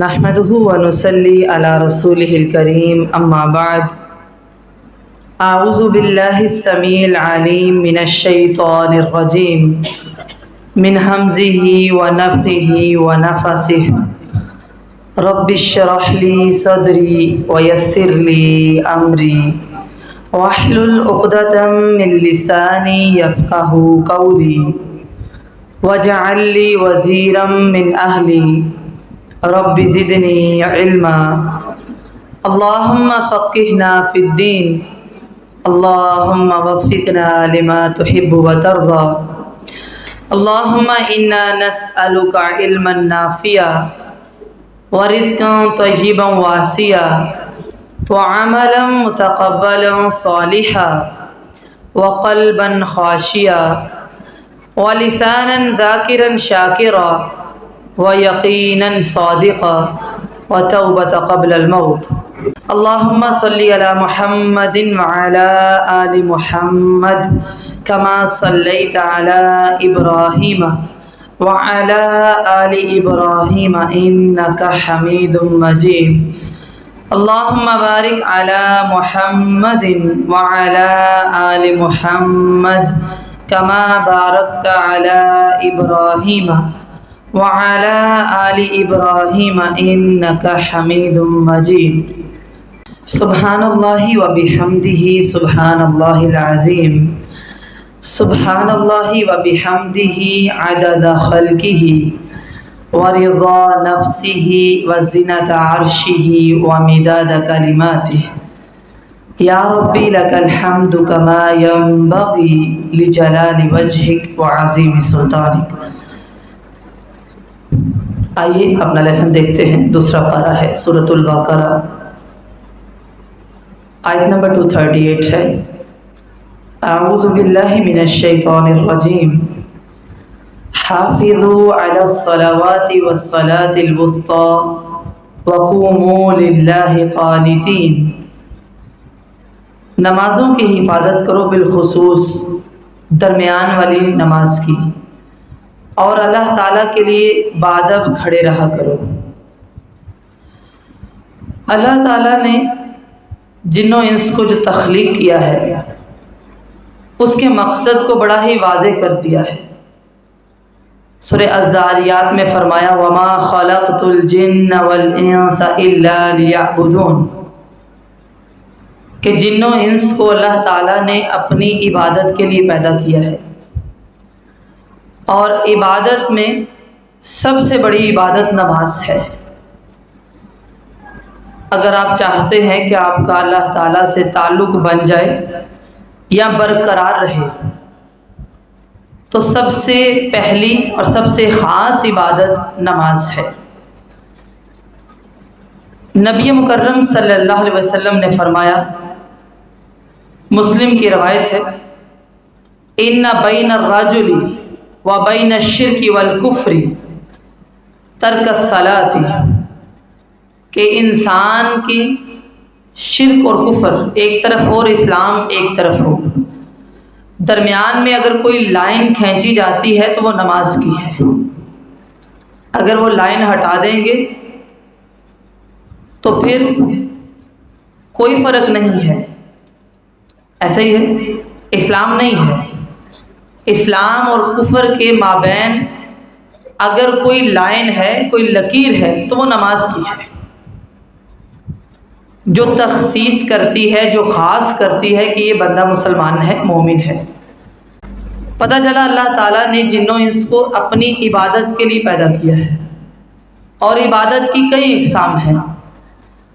نحمده ونصلي على رسوله الكريم أما بعد أعوذ بالله السميع العليم من الشيطان الرجيم من همزه ونفخه ونفثه رب اشرح لي صدري ويسر لي أمري واحلل عقدة من لساني يفقهوا قولي واجعل لي وزيرا من أهلي رب زدني علما اللهم فقهنا في الدين اللهم وفقنا لما تحب وترضى اللهم إنا نسألك علما نافعا ورزقا طيبا واسعا وعملا متقبلا صالحا وقلبا خاشعا ولسانا ذاكرا شاكرا ويقينا صادقا وتوبة قبل الموت اللهم صل على محمد وعلى آل محمد كما صليت على إبراهيم وعلى آل إبراهيم إنك حميد مجيد اللهم بارك على محمد وعلى آل محمد كما باركت على إبراهيم وعلى آل إبراهيم إنك حميد مجيد سبحان الله وبحمده سبحان الله العظيم سبحان الله وبحمده عدد خلقه ورضا نفسه وزنة عرشه ومداد كلماته يا ربي لك الحمد كما ينبغي لجلال وجهك وعظيم سلطانك. آئیے اپنا لیسن دیکھتے ہیں. دوسرا پارہ ہے سورۃ البقرہ، آیت نمبر 238 ہے. اعوذ باللہ من الشیطان الرجیم حافظوا علی الصلوات والصلاة الوسطی وقوموا للہ قانتین. نمازوں کی حفاظت کرو، بالخصوص درمیان والی نماز کی، اور اللہ تعالیٰ کے لیے بادب کھڑے رہا کرو. اللہ تعالیٰ نے جن و انس کو جو تخلیق کیا ہے اس کے مقصد کو بڑا ہی واضح کر دیا ہے. سورہ الذاریات میں فرمایا وَمَا خَلَقْتُ الْجِنَّ وَالْإِنسَ إِلَّا لِيَعْبُدُونَ، کہ جن و انس کو اللہ تعالیٰ نے اپنی عبادت کے لیے پیدا کیا ہے، اور عبادت میں سب سے بڑی عبادت نماز ہے. اگر آپ چاہتے ہیں کہ آپ کا اللہ تعالیٰ سے تعلق بن جائے یا برقرار رہے تو سب سے پہلی اور سب سے خاص عبادت نماز ہے. نبی مکرم صلی اللہ علیہ وسلم نے فرمایا، مسلم کی روایت ہے، ان بین الرجل وبین الشرک والکفر ترک الصلاۃ، کہ انسان کی شرک اور کفر ایک طرف ہو اور اسلام ایک طرف ہو، درمیان میں اگر کوئی لائن کھینچی جاتی ہے تو وہ نماز کی ہے. اگر وہ لائن ہٹا دیں گے تو پھر کوئی فرق نہیں ہے. ایسا ہی ہے، اسلام نہیں ہے. اسلام اور کفر کے مابین اگر کوئی لائن ہے، کوئی لکیر ہے تو وہ نماز کی ہے، جو تخصیص کرتی ہے، جو خاص کرتی ہے کہ یہ بندہ مسلمان ہے، مومن ہے. پتہ چلا اللہ تعالیٰ نے جن و انس کو اپنی عبادت کے لیے پیدا کیا ہے، اور عبادت کی کئی اقسام ہیں.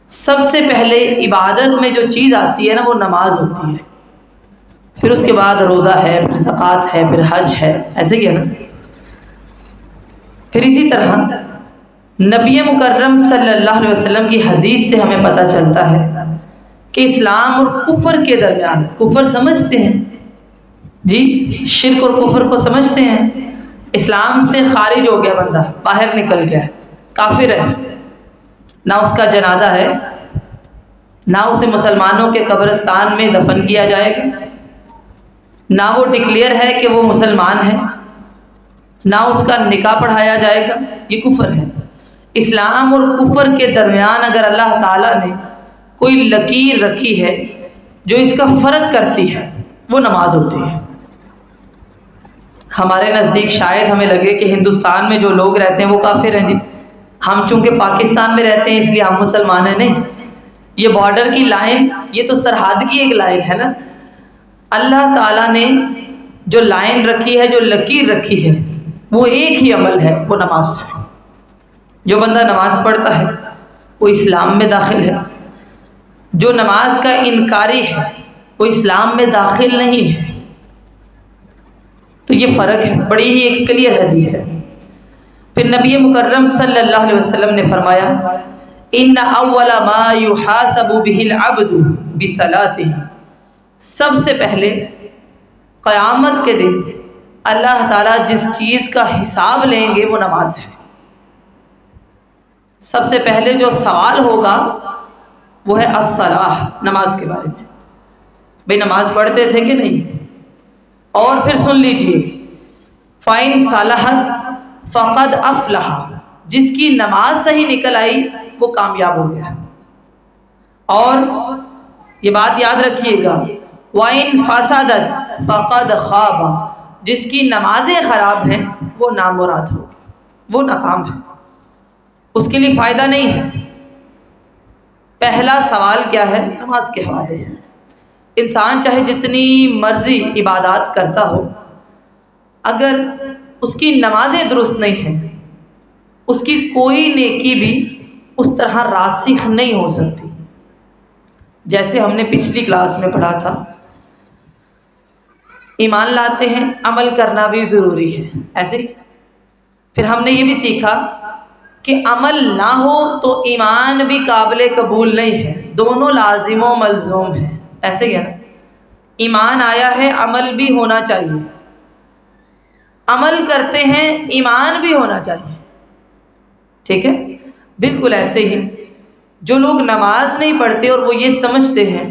سب سے پہلے عبادت میں جو چیز آتی ہے نا وہ نماز ہوتی ہے، پھر اس کے بعد روزہ ہے، پھر زکوٰۃ ہے، پھر حج ہے. ایسے ہی ہے نا. پھر اسی طرح نبی مکرم صلی اللہ علیہ وسلم کی حدیث سے ہمیں پتہ چلتا ہے کہ اسلام اور کفر کے درمیان، کفر سمجھتے ہیں جی، شرک اور کفر کو سمجھتے ہیں. اسلام سے خارج ہو گیا بندہ، باہر نکل گیا، کافر ہے، نہ اس کا جنازہ ہے، نہ اسے مسلمانوں کے قبرستان میں دفن کیا جائے گا، نہ وہ ڈکلیئر ہے کہ وہ مسلمان ہے، نہ اس کا نکاح پڑھایا جائے گا. یہ کفر ہے. اسلام اور کفر کے درمیان اگر اللہ تعالیٰ نے کوئی لکیر رکھی ہے جو اس کا فرق کرتی ہے، وہ نماز ہوتی ہے۔ ہمارے نزدیک شاید ہمیں لگے کہ ہندوستان میں جو لوگ رہتے ہیں وہ کافر ہیں جی، ہم چونکہ پاکستان میں رہتے ہیں اس لیے ہم مسلمان ہیں۔ نہیں، یہ بارڈر کی لائن، یہ تو سرحد کی ایک لائن ہے نا۔ اللہ تعالیٰ نے جو لائن رکھی ہے، جو لکیر رکھی ہے، وہ ایک ہی عمل ہے، وہ نماز ہے۔ جو بندہ نماز پڑھتا ہے وہ اسلام میں داخل ہے، جو نماز کا انکاری ہے وہ اسلام میں داخل نہیں ہے۔ تو یہ فرق ہے، بڑی ہی ایک کلیئر حدیث ہے۔ پھر نبی مکرم صلی اللہ علیہ وسلم نے فرمایا ان اول ما یحاسب به العبد بصلاته، سب سے پہلے قیامت کے دن اللہ تعالیٰ جس چیز کا حساب لیں گے وہ نماز ہے۔ سب سے پہلے جو سوال ہوگا وہ ہے الصلاۃ، نماز کے بارے میں، بھئی نماز پڑھتے تھے کہ نہیں؟ اور پھر سن لیجئے فَإِن صَلَحَتْ فَقَدْ أَفْلَحَ، جس کی نماز صحیح نکل آئی وہ کامیاب ہو گیا۔ اور یہ بات یاد رکھیے گا وَإِن فَسَدَتْ فَقَدْ خَابَ، جس کی نمازیں خراب ہیں وہ نامراد ہو گیا، وہ ناکام ہے، اس کے لیے فائدہ نہیں ہے۔ پہلا سوال کیا ہے؟ نماز کے حوالے سے۔ انسان چاہے جتنی مرضی عبادات کرتا ہو، اگر اس کی نمازیں درست نہیں ہیں، اس کی کوئی نیکی بھی اس طرح راسخ نہیں ہو سکتی۔ جیسے ہم نے پچھلی کلاس میں پڑھا تھا، ایمان لاتے ہیں، عمل کرنا بھی ضروری ہے، ایسے ہی پھر ہم نے یہ بھی سیکھا کہ عمل نہ ہو تو ایمان بھی قابل قبول نہیں ہے، دونوں لازم و ملزوم ہیں، ایسے ہی ہے نا۔ ایمان آیا ہے، عمل بھی ہونا چاہیے، عمل کرتے ہیں، ایمان بھی ہونا چاہیے، ٹھیک ہے؟ بالکل ایسے ہی جو لوگ نماز نہیں پڑھتے اور وہ یہ سمجھتے ہیں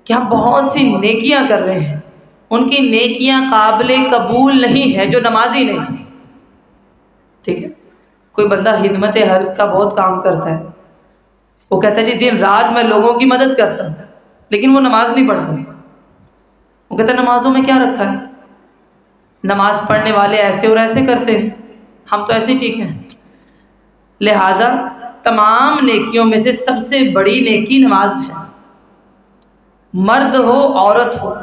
کہ ہم بہت سی نیکیاں کر رہے ہیں، ان کی نیکیاں قابل قبول نہیں ہے جو نمازی نہیں ہے، ٹھیک ہے؟ کوئی بندہ خدمت حلق کا بہت کام کرتا ہے، وہ کہتا ہے جی دن رات میں لوگوں کی مدد کرتا ہوں، لیکن وہ نماز نہیں پڑھتا۔ وہ کہتا ہے نمازوں میں کیا رکھا ہے؟ نماز پڑھنے والے ایسے اور ایسے کرتے ہیں، ہم تو ایسے ٹھیک ہیں۔ لہٰذا تمام نیکیوں میں سے سب سے بڑی نیکی نماز ہے۔ مرد ہو عورت ہو،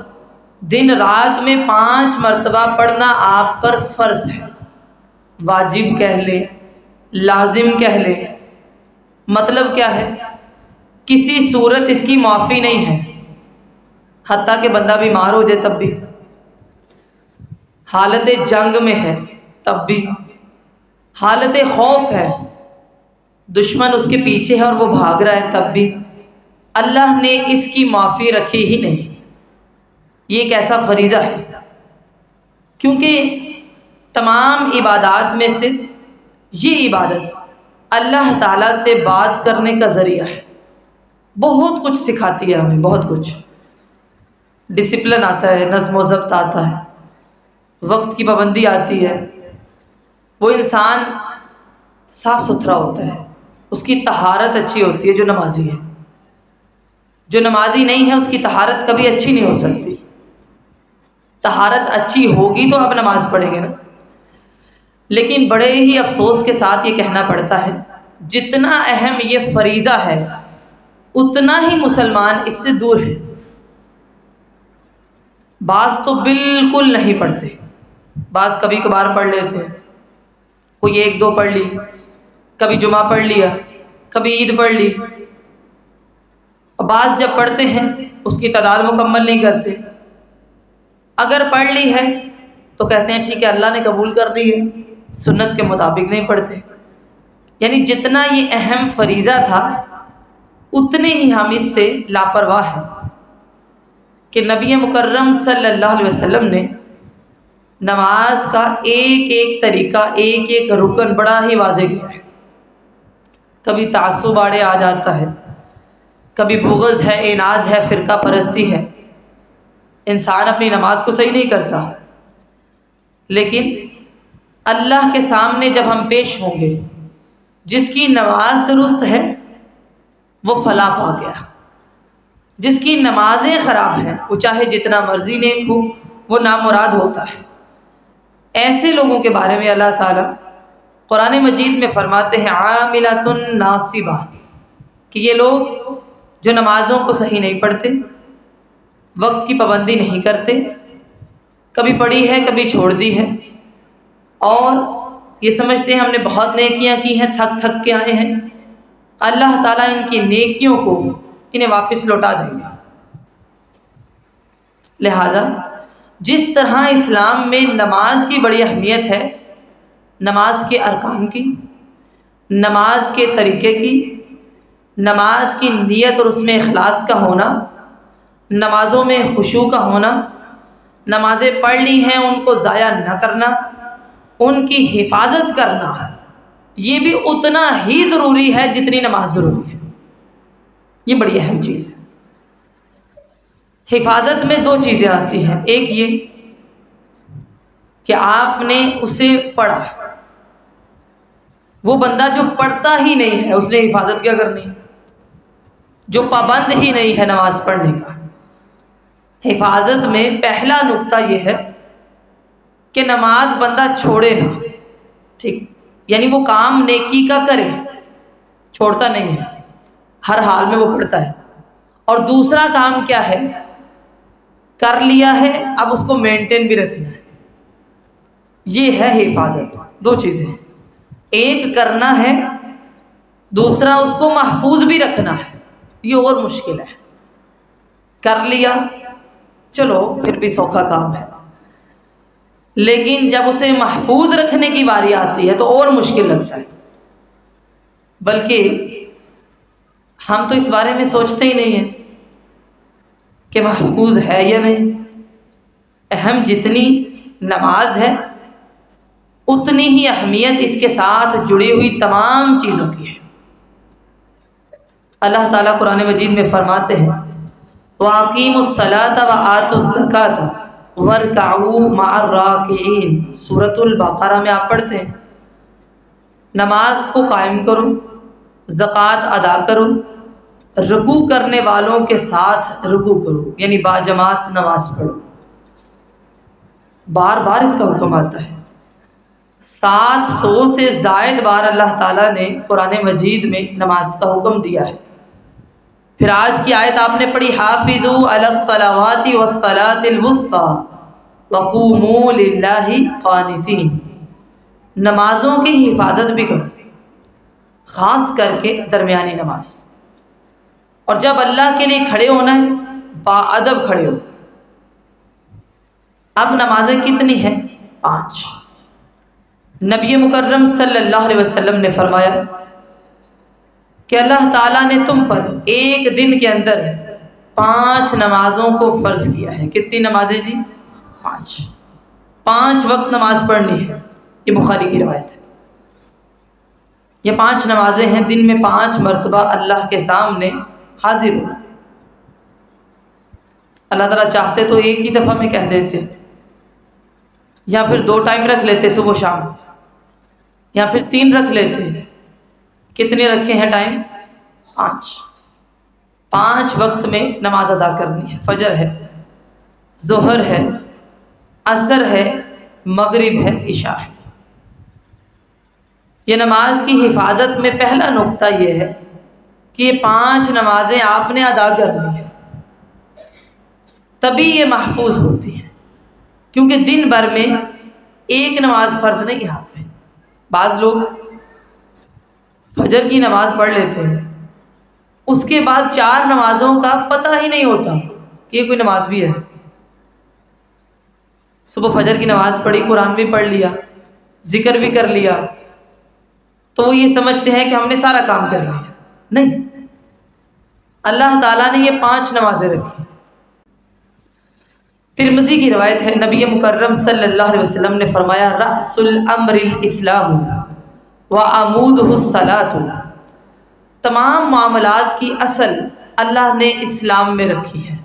دن رات میں 5 مرتبہ پڑھنا آپ پر فرض ہے، واجب کہہ لے، لازم کہہ لے۔ مطلب کیا ہے؟ کسی صورت اس کی معافی نہیں ہے، حتیٰ کہ بندہ بیمار ہو جائے تب بھی، حالت جنگ میں ہے تب بھی، حالت خوف ہے، دشمن اس کے پیچھے ہے اور وہ بھاگ رہا ہے تب بھی، اللہ نے اس کی معافی رکھی ہی نہیں۔ یہ ایک ایسا فریضہ ہے، کیونکہ تمام عبادات میں سے یہ عبادت اللہ تعالیٰ سے بات کرنے کا ذریعہ ہے، بہت کچھ سکھاتی ہے ہمیں، بہت کچھ، ڈسپلن آتا ہے، نظم و ضبط آتا ہے، وقت کی پابندی آتی ہے، وہ انسان صاف ستھرا ہوتا ہے، اس کی طہارت اچھی ہوتی ہے جو نمازی ہے۔ جو نمازی نہیں ہے اس کی طہارت کبھی اچھی نہیں ہو سکتی۔ طہارت اچھی ہوگی تو آپ نماز پڑھیں گے نا۔ لیکن بڑے ہی افسوس کے ساتھ یہ کہنا پڑتا ہے جتنا اہم یہ فریضہ ہے اتنا ہی مسلمان اس سے دور ہے۔ بعض تو بالکل نہیں پڑھتے، بعض کبھی کبھار پڑھ لیتے ہیں، کوئی 1-2 پڑھ لی، کبھی جمعہ پڑھ لیا، کبھی عید پڑھ لی، اور بعض جب پڑھتے ہیں اس کی تعداد مکمل نہیں کرتے، اگر پڑھ لی ہے تو کہتے ہیں ٹھیک ہے اللہ نے قبول کر لی ہے، سنت کے مطابق نہیں پڑھتے۔ یعنی جتنا یہ اہم فریضہ تھا اتنے ہی ہم اس سے لاپرواہ ہیں کہ نبی مکرم صلی اللہ علیہ وسلم نے نماز کا ایک ایک طریقہ، ایک ایک رکن بڑا ہی واضح کیا ہے۔ کبھی تعصب آڑے آ جاتا ہے، کبھی بغض ہے، عناد ہے، فرقہ پرستی ہے، انسان اپنی نماز کو صحیح نہیں کرتا، لیکن اللہ کے سامنے جب ہم پیش ہوں گے، جس کی نماز درست ہے وہ فلاح پا گیا، جس کی نمازیں خراب ہیں وہ چاہے جتنا مرضی نیک ہو وہ نامراد ہوتا ہے۔ ایسے لوگوں کے بارے میں اللہ تعالیٰ قرآن مجید میں فرماتے ہیں عاملۃ ناصبہ، کہ یہ لوگ جو نمازوں کو صحیح نہیں پڑھتے، وقت کی پابندی نہیں کرتے، کبھی پڑھی ہے کبھی چھوڑ دی ہے، اور یہ سمجھتے ہیں ہم نے بہت نیکیاں کی ہیں، تھک تھک کے آئے ہیں، اللہ تعالیٰ ان کی نیکیوں کو انہیں واپس لوٹا دیں گے۔ لہٰذا جس طرح اسلام میں نماز کی بڑی اہمیت ہے، نماز کے ارکان کی، نماز کے طریقے کی، نماز کی نیت اور اس میں اخلاص کا ہونا، نمازوں میں خشوع کا ہونا، نمازیں پڑھ لی ہیں ان کو ضائع نہ کرنا، ان کی حفاظت کرنا، یہ بھی اتنا ہی ضروری ہے جتنی نماز ضروری ہے۔ یہ بڑی اہم چیز ہے۔ حفاظت میں دو چیزیں آتی ہیں، ایک یہ کہ آپ نے اسے پڑھا، وہ بندہ جو پڑھتا ہی نہیں ہے اس نے حفاظت کیا کرنی، جو پابند ہی نہیں ہے نماز پڑھنے کا۔ حفاظت میں پہلا نقطہ یہ ہے کہ نماز بندہ چھوڑے نہ، ٹھیک، یعنی وہ کام نیکی کا کرے، چھوڑتا نہیں ہے، ہر حال میں وہ پڑھتا ہے۔ اور دوسرا کام کیا ہے، کر لیا ہے اب اس کو مینٹین بھی رکھنا ہے، یہ ہے حفاظت۔ دو چیزیں، ایک کرنا ہے، دوسرا اس کو محفوظ بھی رکھنا ہے، یہ اور مشکل ہے۔ کر لیا چلو پھر بھی سوکھا کام ہے، لیکن جب اسے محفوظ رکھنے کی باری آتی ہے تو اور مشکل لگتا ہے۔ بلکہ ہم تو اس بارے میں سوچتے ہی نہیں ہیں کہ محفوظ ہے یا نہیں۔ اہم جتنی نماز ہے اتنی ہی اہمیت اس کے ساتھ جڑی ہوئی تمام چیزوں کی ہے۔ اللہ تعالیٰ قرآن مجید میں فرماتے ہیں وَأَقِيمُوا الصَّلَاةَ وَآتُوا الزَّكَاةَ وَارْكَعُوا مَعَ الرَّاكِعِينَ۔ سورۃ البقرہ میں آپ پڑھتے ہیں نماز کو قائم کرو، زکوٰۃ ادا کرو، رکوع کرنے والوں کے ساتھ رکوع کرو، یعنی باجماعت نماز پڑھو۔ بار بار اس کا حکم آتا ہے، 700 سے زائد بار اللہ تعالیٰ نے قرآن مجید میں نماز کا حکم دیا ہے۔ پھر آج کی آیت آپ نے پڑھی حافظوا علی الصلوات والصلاۃ الوسطی وقوموا للہ قانتین، نمازوں کی حفاظت بھی کرو، خاص کر کے درمیانی نماز، اور جب اللہ کے لیے کھڑے ہونا ہے باادب کھڑے ہو۔ اب نمازیں کتنی ہیں؟ 5۔ نبی مکرم صلی اللہ علیہ وسلم نے فرمایا کہ اللہ تعالیٰ نے تم پر ایک دن کے اندر 5 نمازوں کو فرض کیا ہے۔ کتنی نمازیں جی؟ 5۔ 5 وقت نماز پڑھنی ہے، یہ بخاری کی روایت ہے۔ یہ 5 نمازیں ہیں، دن میں 5 مرتبہ اللہ کے سامنے حاضر ہونا۔ اللہ تعالیٰ چاہتے تو ایک ہی دفعہ میں کہہ دیتے، یا پھر 2 ٹائم رکھ لیتے، صبح شام، یا پھر 3 رکھ لیتے۔ کتنے رکھے ہیں ٹائم؟ 5۔ 5 وقت میں نماز ادا کرنی ہے، فجر ہے، ظہر ہے، عصر ہے، مغرب ہے، عشاء ہے۔ یہ نماز کی حفاظت میں پہلا نقطہ یہ ہے کہ یہ 5 نمازیں آپ نے ادا کرنی ہے، تبھی یہ محفوظ ہوتی ہیں، کیونکہ دن بھر میں ایک نماز فرض نہیں ہے آپ پہ۔ بعض لوگ فجر کی نماز پڑھ لیتے ہیں، اس کے بعد 4 نمازوں کا پتہ ہی نہیں ہوتا کہ یہ کوئی نماز بھی ہے۔ صبح فجر کی نماز پڑھی، قرآن بھی پڑھ لیا، ذکر بھی کر لیا، تو وہ یہ سمجھتے ہیں کہ ہم نے سارا کام کر لیا۔ نہیں، اللہ تعالیٰ نے یہ 5 نمازیں رکھی۔ ترمذی کی روایت ہے، نبی مکرم صلی اللہ علیہ وسلم نے فرمایا رأس الامر الاسلام وعمودہ الصلاۃ، تمام معاملات کی اصل اللہ نے اسلام میں رکھی ہے،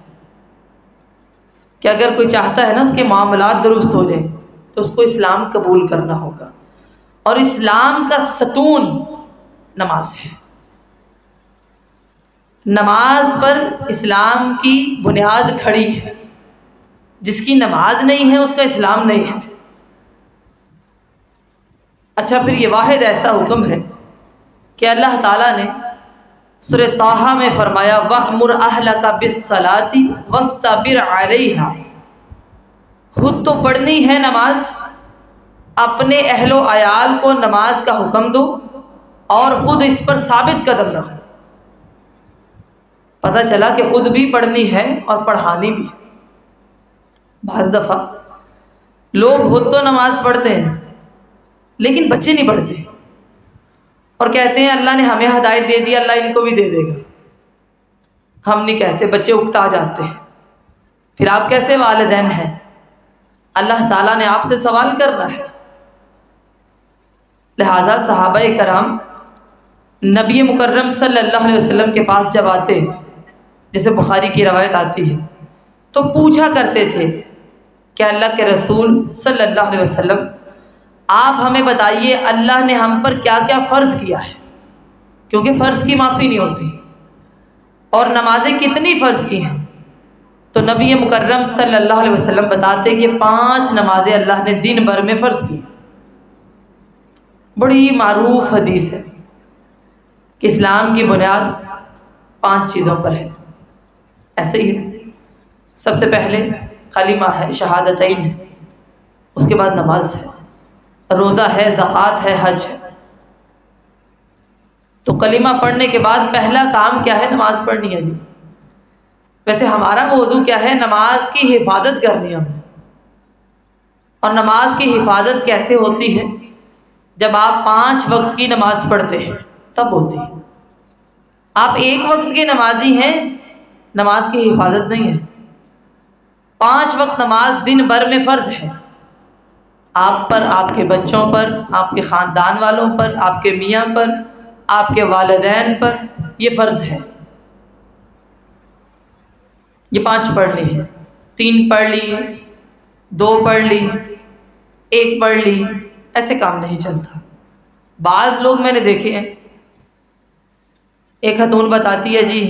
کہ اگر کوئی چاہتا ہے نا اس کے معاملات درست ہو جائیں تو اس کو اسلام قبول کرنا ہوگا۔ اور اسلام کا ستون نماز ہے۔ نماز پر اسلام کی بنیاد کھڑی ہے، جس کی نماز نہیں ہے اس کا اسلام نہیں ہے۔ اچھا، پھر یہ واحد ایسا حکم ہے کہ اللہ تعالیٰ نے سورہ طٰہٰ میں فرمایا وَأْمُرْ أَهْلَكَ بِالصَّلَاةِ وَاسْتَبِرْ عَلَيْهَا، خود تو پڑھنی ہے نماز، اپنے اہل و عیال کو نماز کا حکم دو اور خود اس پر ثابت قدم رہو۔ پتہ چلا کہ خود بھی پڑھنی ہے اور پڑھانی بھی ہے۔ بعض دفعہ لوگ خود تو نماز پڑھتے ہیں لیکن بچے نہیں پڑھتے اور کہتے ہیں اللہ نے ہمیں ہدایت دے دی، اللہ ان کو بھی دے دے گا۔ ہم نہیں کہتے، بچے اکتا جاتے ہیں۔ پھر آپ کیسے والدین ہیں؟ اللہ تعالیٰ نے آپ سے سوال کرنا ہے۔ لہٰذا صحابہ کرام نبی مکرم صلی اللہ علیہ وسلم کے پاس جب آتے، جیسے بخاری کی روایت آتی ہے، تو پوچھا کرتے تھے کہ اللہ کے رسول صلی اللہ علیہ وسلم آپ ہمیں بتائیے اللہ نے ہم پر کیا کیا فرض کیا ہے، کیونکہ فرض کی معافی نہیں ہوتی، اور نمازیں کتنی فرض کی ہیں۔ تو نبی مکرم صلی اللہ علیہ وسلم بتاتے کہ 5 نمازیں اللہ نے دن بھر میں فرض کی۔ بڑی معروف حدیث ہے کہ اسلام کی بنیاد 5 چیزوں پر ہے۔ ایسے ہی سب سے پہلے کلمہ ہے، شہادتین ہے، اس کے بعد نماز ہے، روزہ ہے، زکوٰۃ ہے، حج ہے۔ تو کلمہ پڑھنے کے بعد پہلا کام کیا ہے؟ نماز پڑھنی ہے جی۔ ویسے ہمارا موضوع کیا ہے؟ نماز کی حفاظت کرنی ہے ہمیں۔ اور نماز کی حفاظت کیسے ہوتی ہے؟ جب آپ 5 وقت کی نماز پڑھتے ہیں تب ہوتی ہے۔ آپ 1 وقت کے نمازی ہیں، نماز کی حفاظت نہیں ہے۔ 5 وقت نماز دن بھر میں فرض ہے، آپ پر، آپ کے بچوں پر، آپ کے خاندان والوں پر، آپ کے میاں پر، آپ کے والدین پر، یہ فرض ہے۔ یہ 5 پڑھ لی ہے، 3 پڑھ لی، 2 پڑھ لی، 1 پڑھ لی، ایسے کام نہیں چلتا۔ بعض لوگ میں نے دیکھے ہیں، ایک خاتون بتاتی ہے جی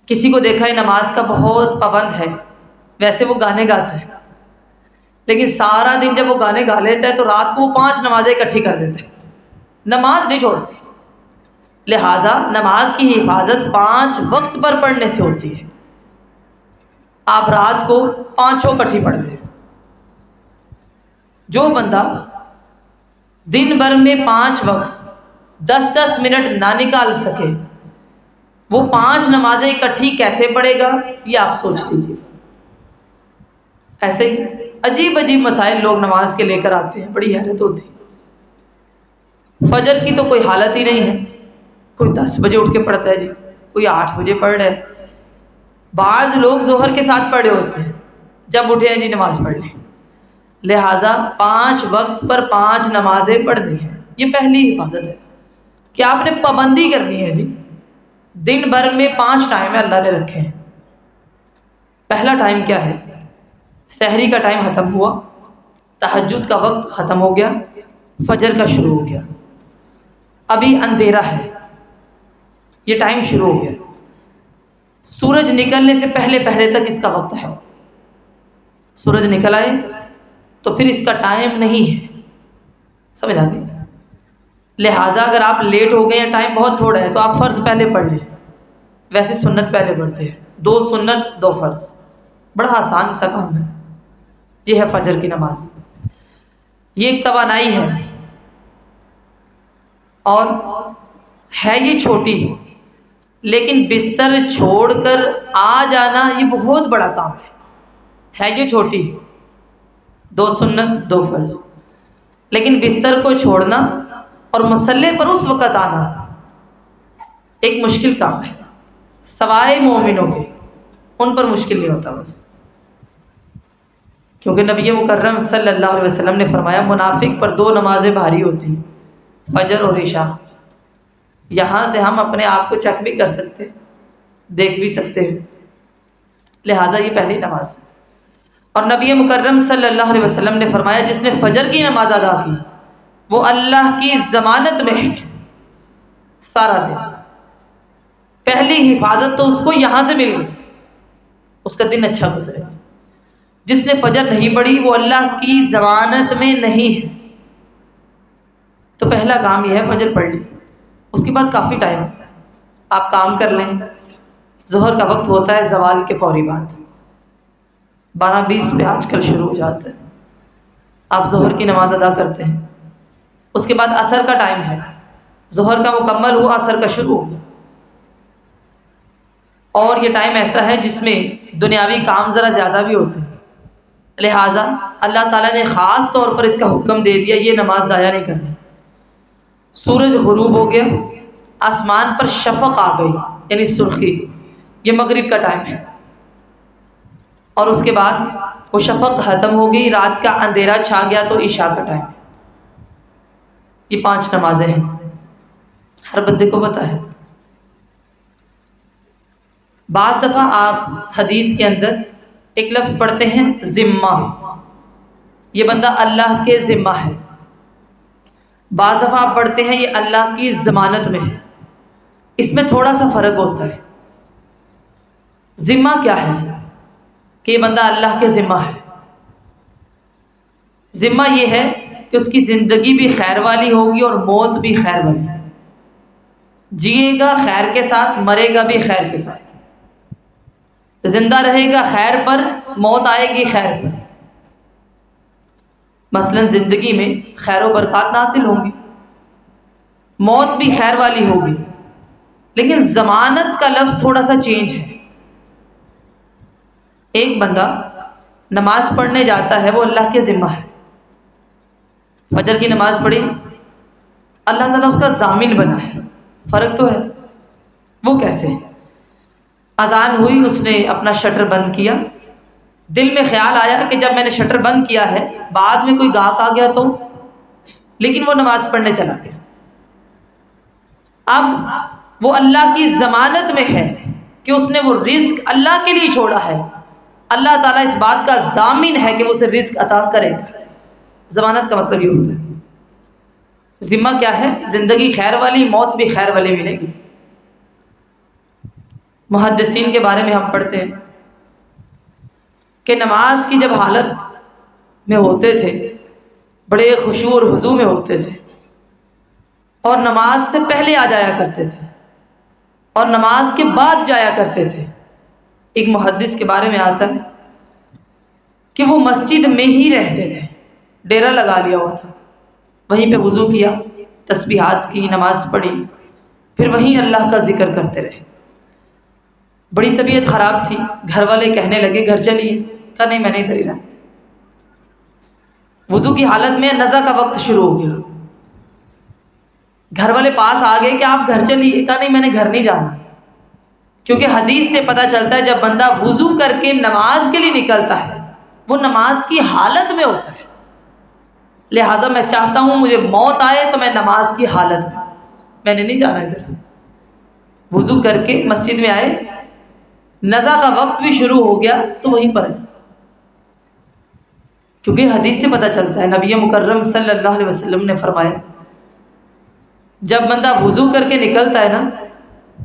کسی کو دیکھا ہے نماز کا بہت پابند ہے، ویسے وہ گانے گاتا ہے لیکن سارا دن جب وہ گانے گا لیتا ہے تو رات کو وہ 5 نمازیں اکٹھی کر دیتے ہیں، نماز نہیں چھوڑتے۔ لہٰذا نماز کی حفاظت 5 وقت پر پڑھنے سے ہوتی ہے۔ آپ رات کو 5 اکٹھی پڑھ لیں۔ جو بندہ دن بھر میں 5 وقت 10-10 منٹ نہ نکال سکے، وہ 5 نمازیں اکٹھی کیسے پڑھے گا؟ یہ آپ سوچ لیجیے۔ ایسے ہی عجیب عجیب مسائل لوگ نماز کے لے کر آتے ہیں، بڑی حیرت ہوتی ہے۔ فجر کی تو کوئی حالت ہی نہیں ہے، کوئی 10 بجے اٹھ کے پڑھتا ہے جی، کوئی 8 بجے پڑھ رہا ہے۔ بعض لوگ ظہر کے ساتھ پڑھے ہوتے ہیں، جب اٹھے ہیں جی نماز پڑھ لیں۔ لہٰذا 5 وقت پر 5 نمازیں پڑھنی ہیں، یہ پہلی حفاظت ہے کہ آپ نے پابندی کرنی ہے جی۔ دن بھر میں 5 ٹائم اللہ نے رکھے ہیں۔ پہلا ٹائم کیا ہے؟ سحری کا ٹائم ختم ہوا، تہجد کا وقت ختم ہو گیا، فجر کا شروع ہو گیا، ابھی اندھیرا ہے، یہ ٹائم شروع ہو گیا۔ سورج نکلنے سے پہلے پہلے تک اس کا وقت ہے۔ سورج نکل آئے تو پھر اس کا ٹائم نہیں ہے، سمجھ آ گئی؟ لہٰذا اگر آپ لیٹ ہو گئے ہیں، ٹائم بہت تھوڑا ہے، تو آپ فرض پہلے پڑھ لیں۔ ویسے سنت پہلے پڑھتے ہیں، 2 سنت 2 فرض، بڑا آسان سا کام ہے۔ یہ ہے فجر کی نماز، یہ ایک توانائی ہے، اور ہے یہ چھوٹی، لیکن بستر چھوڑ کر آ جانا یہ بہت بڑا کام ہے یہ چھوٹی، 2 سنت 2 فرض، لیکن بستر کو چھوڑنا اور مصلی پر اس وقت آنا ایک مشکل کام ہے، سوائے مومنوں کے، ان پر مشکل نہیں ہوتا بس۔ کیونکہ نبی مکرم صلی اللہ علیہ وسلم نے فرمایا منافق پر 2 نمازیں بھاری ہوتی ہیں، فجر اور عشاء۔ یہاں سے ہم اپنے آپ کو چیک بھی کر سکتے، دیکھ بھی سکتے ہیں۔ لہٰذا یہ پہلی نماز ہے۔ اور نبی مکرم صلی اللہ علیہ وسلم نے فرمایا جس نے فجر کی نماز ادا کی وہ اللہ کی ضمانت میں ہے، سارا دن. پہلی حفاظت تو اس کو یہاں سے مل گئی، اس کا دن اچھا گزرے. جس نے فجر نہیں پڑھی وہ اللہ کی ضمانت میں نہیں ہے. تو پہلا کام یہ ہے فجر پڑھ لی. اس کے بعد کافی ٹائم ہے، آپ کام کر لیں. ظہر کا وقت ہوتا ہے زوال کے فوری بعد، 12:20 پہ آج کل شروع ہو جاتا ہے. آپ ظہر کی نماز ادا کرتے ہیں. اس کے بعد عصر کا ٹائم ہے، ظہر کا مکمل ہوا، عصر کا شروع ہو گیا. اور یہ ٹائم ایسا ہے جس میں دنیاوی کام ذرا زیادہ بھی ہوتے ہیں، لہٰذا اللہ تعالیٰ نے خاص طور پر اس کا حکم دے دیا یہ نماز ضائع نہیں کرنی. سورج غروب ہو گیا، آسمان پر شفق آ گئی یعنی سرخی، یہ مغرب کا ٹائم ہے. اور اس کے بعد وہ شفق ختم ہو گئی، رات کا اندھیرا چھا گیا تو عشاء کا ٹائم ہے. یہ 5 نمازیں ہیں، ہر بندے کو پتہ ہے. بعض دفعہ آپ حدیث کے اندر ایک لفظ پڑھتے ہیں ذمہ، یہ بندہ اللہ کے ذمہ ہے. بعض دفعہ آپ پڑھتے ہیں یہ اللہ کی ضمانت میں ہے. اس میں تھوڑا سا فرق ہوتا ہے. ذمہ کیا ہے کہ یہ بندہ اللہ کے ذمہ ہے. ذمہ یہ ہے کہ اس کی زندگی بھی خیر والی ہوگی اور موت بھی خیر والی. جیے گا خیر کے ساتھ، مرے گا بھی خیر کے ساتھ. زندہ رہے گا خیر پر، موت آئے گی خیر پر. مثلا زندگی میں خیر و برکات نازل ہوں گی، موت بھی خیر والی ہوگی. لیکن ضمانت کا لفظ تھوڑا سا چینج ہے. ایک بندہ نماز پڑھنے جاتا ہے، وہ اللہ کے ذمہ ہے. فجر کی نماز پڑھی، اللہ تعالیٰ اس کا ضامن بنا ہے. فرق تو ہے. وہ کیسے؟ اذان ہوئی، اس نے اپنا شٹر بند کیا. دل میں خیال آیا کہ جب میں نے شٹر بند کیا ہے بعد میں کوئی گاہک آ گیا تو، لیکن وہ نماز پڑھنے چلا گیا. اب وہ اللہ کی ضمانت میں ہے کہ اس نے وہ رزق اللہ کے لیے چھوڑا ہے. اللہ تعالیٰ اس بات کا ضامن ہے کہ وہ اسے رزق عطا کرے گا. ضمانت کا مطلب یہ ہوتا ہے. ذمہ کیا ہے؟ زندگی خیر والی، موت بھی خیر والی ملے گی. محدثین کے بارے میں ہم پڑھتے ہیں کہ نماز کی جب حالت میں ہوتے تھے بڑے خشوع اور خضوع میں ہوتے تھے، اور نماز سے پہلے آ جایا کرتے تھے اور نماز کے بعد جایا کرتے تھے. ایک محدث کے بارے میں آتا ہے کہ وہ مسجد میں ہی رہتے تھے، ڈیرا لگا لیا ہوا تھا، وہیں پہ وضو کیا، تسبیحات کی، نماز پڑھی، پھر وہیں اللہ کا ذکر کرتے رہے. بڑی طبیعت خراب تھی، گھر والے کہنے لگے گھر چلیے. کہا نہیں میں نہیں ادھر ہی رہنا. وضو کی حالت میں نزا کا وقت شروع ہو گیا. گھر والے پاس آ گئے کہ آپ گھر چلیے. کہا نہیں میں نے گھر نہیں جانا. کیونکہ حدیث سے پتہ چلتا ہے جب بندہ وضو کر کے نماز کے لیے نکلتا ہے وہ نماز کی حالت میں ہوتا ہے. لہٰذا میں چاہتا ہوں مجھے موت آئے تو میں نماز کی حالت میں نے نہیں جانا ادھر سے. وضو کر کے مسجد میں آئے، نزا کا وقت بھی شروع ہو گیا تو وہیں پر ہے. کیونکہ حدیث سے پتہ چلتا ہے نبی مکرم صلی اللہ علیہ وسلم نے فرمایا جب بندہ وضو کر کے نکلتا ہے نا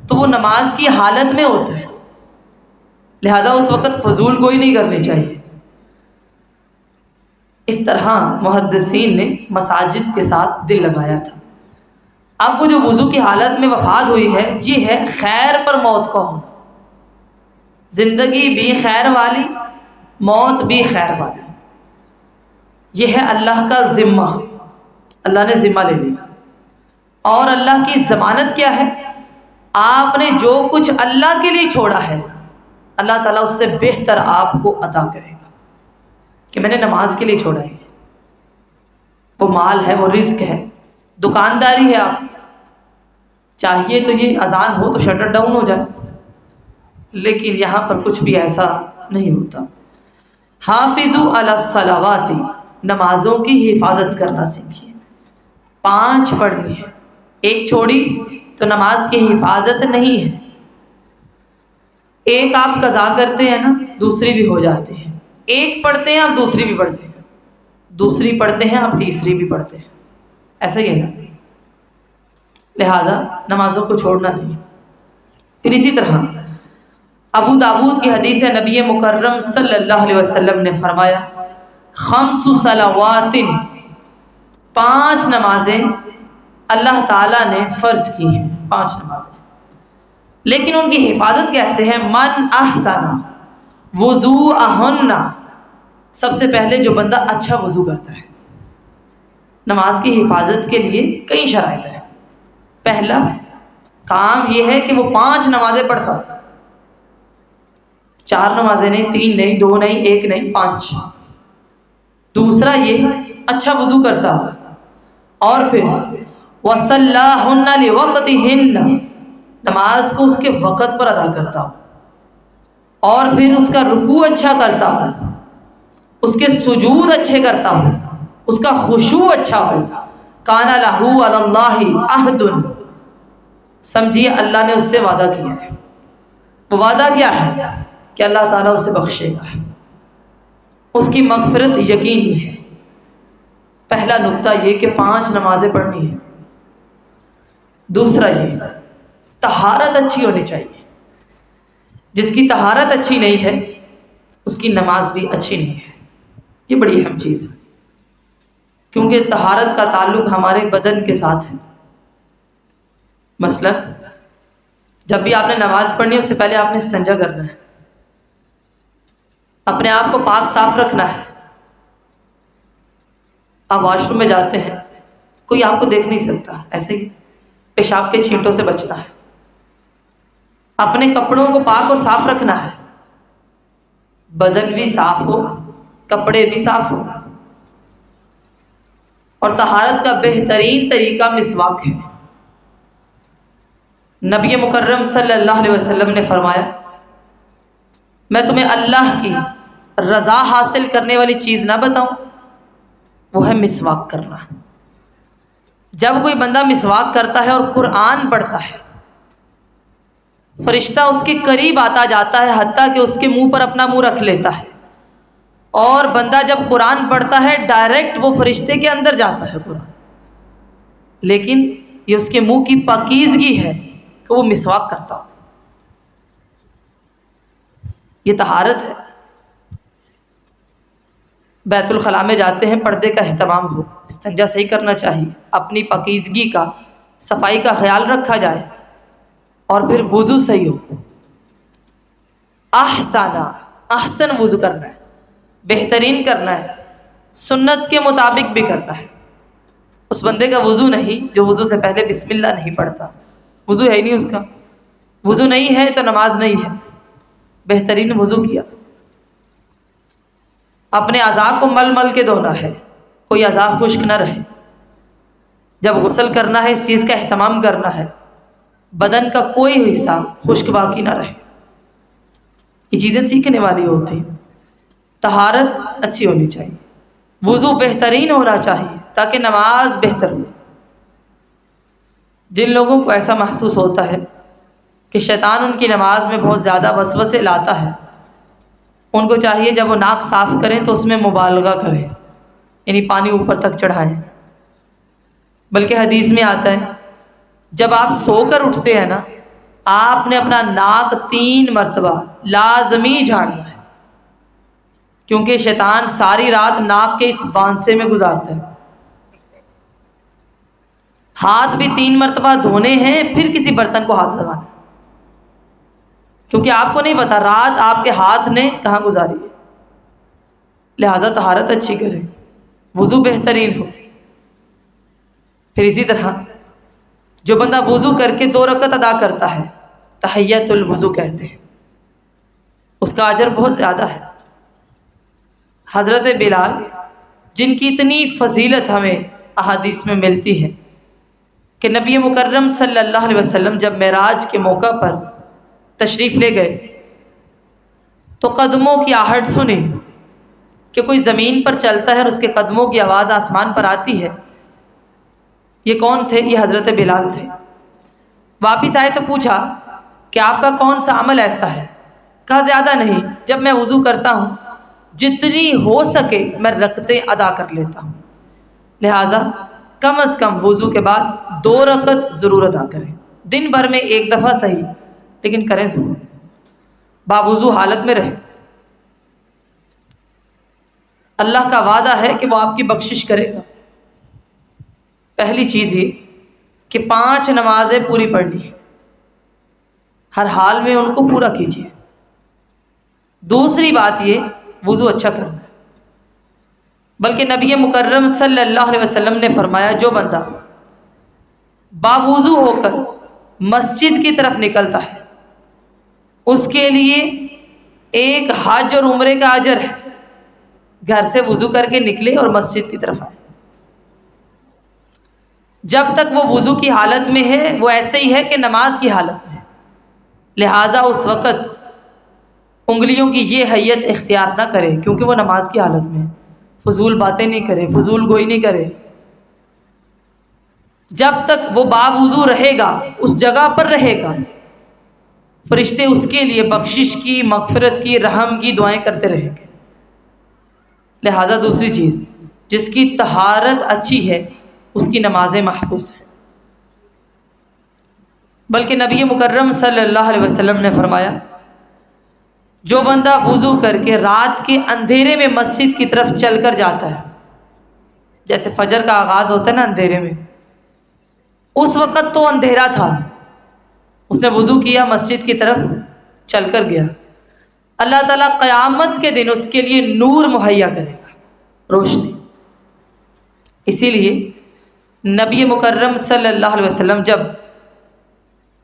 تو وہ نماز کی حالت میں ہوتا ہے. لہذا اس وقت فضول گوئی نہیں کرنی چاہیے. اس طرح محدثین نے مساجد کے ساتھ دل لگایا تھا. اب وہ جو وضو کی حالت میں وفات ہوئی ہے یہ ہے خیر پر موت کا ہونا. زندگی بھی خیر والی، موت بھی خیر والی. یہ ہے اللہ کا ذمہ. اللہ نے ذمہ لے لیا. اور اللہ کی ضمانت کیا ہے؟ آپ نے جو کچھ اللہ کے لیے چھوڑا ہے اللہ تعالیٰ اس سے بہتر آپ کو عطا کرے گا. کہ میں نے نماز کے لیے چھوڑا ہے، وہ مال ہے، وہ رزق ہے، دکانداری ہے. آپ چاہیے تو یہ اذان ہو تو شٹر ڈاؤن ہو جائے، لیکن یہاں پر کچھ بھی ایسا نہیں ہوتا. حافظوا علی الصلوات، نمازوں کی حفاظت کرنا سیکھیے. 5 پڑھنی ہے، ایک چھوڑی تو نماز کی حفاظت نہیں ہے. ایک آپ قضا کرتے ہیں نا دوسری بھی ہو جاتی ہے. ایک پڑھتے ہیں آپ دوسری بھی پڑھتے ہیں، دوسری پڑھتے ہیں آپ تیسری بھی پڑھتے ہیں. ایسا ہی ہے نا. لہٰذا نمازوں کو چھوڑنا نہیں۔ پھر اسی طرح ابو داود کی حدیث ہے، نبی مکرم صلی اللہ علیہ وسلم نے فرمایا، خمس صلوات، 5 نمازیں اللہ تعالیٰ نے فرض کی ہیں، 5 نمازیں، لیکن ان کی حفاظت کیسے ہے؟ من احسن وضوءہن، سب سے پہلے جو بندہ اچھا وضو کرتا ہے۔ نماز کی حفاظت کے لیے کئی شرائط ہیں۔ پہلا کام یہ ہے کہ وہ 5 نمازیں پڑھتا ہو، 4 نمازیں نہیں، 3 نہیں، 2 نہیں، 1 نہیں، 5۔ دوسرا یہ اچھا وضو کرتا ہو، اور پھر وَصَلَّاهُنَّ لِوَقْتِهِنَّ، نماز کو اس کے وقت پر ادا کرتا ہو، اور پھر اس کا رکوع اچھا کرتا ہو، اس کے سجود اچھے کرتا ہو، اس کا خشوع اچھا ہو۔ کان لہ علی اللہ عہد، سمجھیے اللہ نے اس سے وعدہ کیا ہے۔ وہ وعدہ کیا ہے؟ کہ اللہ تعالیٰ اسے بخشے گا، اس کی مغفرت یقینی ہے۔ پہلا نقطہ یہ کہ 5 نمازیں پڑھنی ہیں۔ دوسرا یہ طہارت اچھی ہونی چاہیے، جس کی طہارت اچھی نہیں ہے اس کی نماز بھی اچھی نہیں ہے۔ یہ بڑی اہم چیز ہے، کیونکہ طہارت کا تعلق ہمارے بدن کے ساتھ ہے۔ مثلا جب بھی آپ نے نماز پڑھنی ہے، اس سے پہلے آپ نے استنجا کرنا ہے، اپنے آپ کو پاک صاف رکھنا ہے۔ آپ واش روم میں جاتے ہیں، کوئی آپ کو دیکھ نہیں سکتا، ایسے ہی پیشاب کے چھینٹوں سے بچنا ہے، اپنے کپڑوں کو پاک اور صاف رکھنا ہے، بدن بھی صاف ہو، کپڑے بھی صاف ہو۔ اور طہارت کا بہترین طریقہ مسواک ہے۔ نبی مکرم صلی اللہ علیہ وسلم نے فرمایا، میں تمہیں اللہ کی رضا حاصل کرنے والی چیز نہ بتاؤں؟ وہ ہے مسواک کرنا۔ جب کوئی بندہ مسواک کرتا ہے اور قرآن پڑھتا ہے، فرشتہ اس کے قریب آتا جاتا ہے، حتیٰ کہ اس کے منہ پر اپنا منہ رکھ لیتا ہے، اور بندہ جب قرآن پڑھتا ہے ڈائریکٹ وہ فرشتے کے اندر جاتا ہے قرآن، لیکن یہ اس کے منہ کی پاکیزگی ہے کہ وہ مسواک کرتا ہو۔ یہ طہارت ہے۔ بیت الخلاء میں جاتے ہیں، پردے کا اہتمام ہو، استنجا صحیح کرنا چاہیے، اپنی پاکیزگی کا، صفائی کا خیال رکھا جائے، اور پھر وضو صحیح ہو۔ احسن وضو کرنا ہے، بہترین کرنا ہے، سنت کے مطابق بھی کرنا ہے۔ اس بندے کا وضو نہیں جو وضو سے پہلے بسم اللہ نہیں پڑھتا، وضو ہے ہی نہیں اس کا، وضو نہیں ہے تو نماز نہیں ہے۔ بہترین وضو کیا، اپنے اعضاء کو مل مل کے دھونا ہے، کوئی اعضاء خشک نہ رہے۔ جب غسل کرنا ہے اس چیز کا اہتمام کرنا ہے، بدن کا کوئی حصہ خشک باقی نہ رہے۔ یہ چیزیں سیکھنے والی ہوتی ہیں۔ طہارت اچھی ہونی چاہیے، وضو بہترین ہونا چاہیے تاکہ نماز بہتر ہو۔ جن لوگوں کو ایسا محسوس ہوتا ہے کہ شیطان ان کی نماز میں بہت زیادہ وسوسے لاتا ہے، ان کو چاہیے جب وہ ناک صاف کریں تو اس میں مبالغہ کریں، یعنی پانی اوپر تک چڑھائیں۔ بلکہ حدیث میں آتا ہے جب آپ سو کر اٹھتے ہیں نا، آپ نے اپنا ناک 3 مرتبہ لازمی جھاڑنا ہے، کیونکہ شیطان ساری رات ناک کے اس بانسے میں گزارتا ہے۔ ہاتھ بھی 3 مرتبہ دھونے ہیں، پھر کسی برتن کو ہاتھ لگانا ہے، کیونکہ آپ کو نہیں پتا رات آپ کے ہاتھ نے کہاں گزاری ہے۔ لہٰذا طہارت اچھی کریں، وضو بہترین ہو۔ پھر اسی طرح جو بندہ وضو کر کے 2 رکعت ادا کرتا ہے، تحیۃ الوضو کہتے ہیں، اس کا اجر بہت زیادہ ہے۔ حضرت بلال، جن کی اتنی فضیلت ہمیں احادیث میں ملتی ہے کہ نبی مکرم صلی اللہ علیہ وسلم جب معراج کے موقع پر تشریف لے گئے تو قدموں کی آہٹ سنی کہ کوئی زمین پر چلتا ہے اور اس کے قدموں کی آواز آسمان پر آتی ہے۔ یہ کون تھے؟ یہ حضرت بلال تھے۔ واپس آئے تو پوچھا کہ آپ کا کون سا عمل ایسا ہے؟ کہا زیادہ نہیں، جب میں وضو کرتا ہوں جتنی ہو سکے میں رکعتیں ادا کر لیتا ہوں۔ لہٰذا کم از کم وضو کے بعد 2 رکعت ضرور ادا کریں. دن بھر میں 1 دفعہ صحیح، لیکن کریں ضرور، باوضو حالت میں رہیں. اللہ کا وعدہ ہے کہ وہ آپ کی بخشش کرے گا. پہلی چیز یہ کہ 5 نمازیں پوری پڑھنی ہے، ہر حال میں ان کو پورا کیجیے. دوسری بات یہ وضو اچھا کرنا ہے. بلکہ نبی مکرم صلی اللہ علیہ وسلم نے فرمایا جو بندہ باوضو ہو کر مسجد کی طرف نکلتا ہے اس کے لیے ایک حج اور عمرے کا اجر ہے. گھر سے وضو کر کے نکلے اور مسجد کی طرف آئے، جب تک وہ وضو کی حالت میں ہے وہ ایسے ہی ہے کہ نماز کی حالت میں ہے. لہٰذا اس وقت انگلیوں کی یہ حیت اختیار نہ کرے کیونکہ وہ نماز کی حالت میں ہے. فضول باتیں نہیں کرے، فضول گوئی نہیں کرے. جب تک وہ باوضو رہے گا، اس جگہ پر رہے گا، فرشتے اس کے لیے بخشش کی، مغفرت کی، رحم کی دعائیں کرتے رہیں گے. لہٰذا دوسری چیز، جس کی طہارت اچھی ہے اس کی نمازیں محفوظ ہیں. بلکہ نبی مکرم صلی اللہ علیہ وسلم نے فرمایا جو بندہ وضو کر کے رات کے اندھیرے میں مسجد کی طرف چل کر جاتا ہے، جیسے فجر کا آغاز ہوتا ہے نا اندھیرے میں، اس وقت تو اندھیرا تھا، اس نے وضو کیا، مسجد کی طرف چل کر گیا، اللہ تعالیٰ قیامت کے دن اس کے لیے نور مہیا کرے گا، روشنی. اسی لیے نبی مکرم صلی اللہ علیہ وسلم جب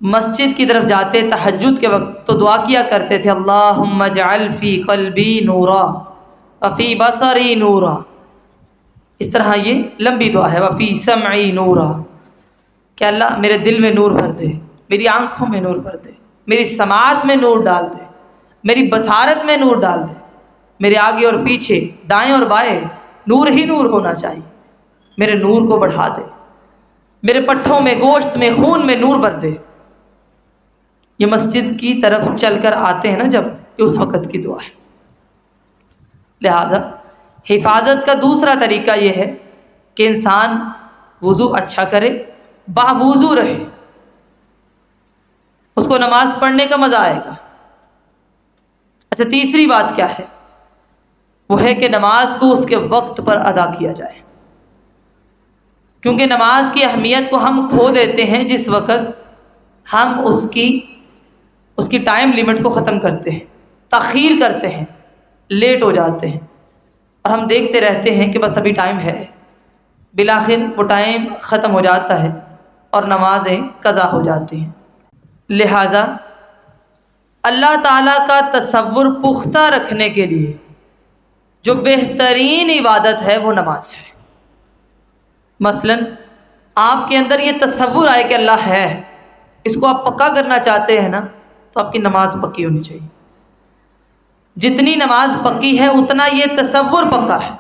مسجد کی طرف جاتے تہجد کے وقت تو دعا کیا کرتے تھے اللہم اجعل فی قلبی نورا وفی بصری نورا. اس طرح یہ لمبی دعا ہے، وفی سمعی نورا، کہ اللہ میرے دل میں نور بھر دے، میری آنکھوں میں نور بھر دے، میری سماعت میں نور ڈال دے، میری بصارت میں نور ڈال دے، میرے آگے اور پیچھے، دائیں اور بائیں نور ہی نور ہونا چاہیے، میرے نور کو بڑھا دے، میرے پٹھوں میں، گوشت میں، خون میں نور بھر دے. یہ مسجد کی طرف چل کر آتے ہیں نا جب، یہ اس وقت کی دعا ہے. لہٰذا حفاظت کا دوسرا طریقہ یہ ہے کہ انسان وضو اچھا کرے، باوضو رہے، اس کو نماز پڑھنے کا مزہ آئے گا. اچھا، تیسری بات کیا ہے؟ وہ ہے کہ نماز کو اس کے وقت پر ادا کیا جائے. کیونکہ نماز کی اہمیت کو ہم کھو دیتے ہیں جس وقت ہم اس کی ٹائم لیمٹ کو ختم کرتے ہیں، تاخیر کرتے ہیں، لیٹ ہو جاتے ہیں، اور ہم دیکھتے رہتے ہیں کہ بس ابھی ٹائم ہے. بالآخر وہ ٹائم ختم ہو جاتا ہے اور نمازیں قضا ہو جاتی ہیں. لہٰذا اللہ تعالیٰ کا تصور پختہ رکھنے کے لیے جو بہترین عبادت ہے وہ نماز ہے. مثلاً آپ کے اندر یہ تصور آئے کہ اللہ ہے، اس کو آپ پکا کرنا چاہتے ہیں نا، تو آپ کی نماز پکی ہونی چاہیے. جتنی نماز پکی ہے اتنا یہ تصور پکا ہے.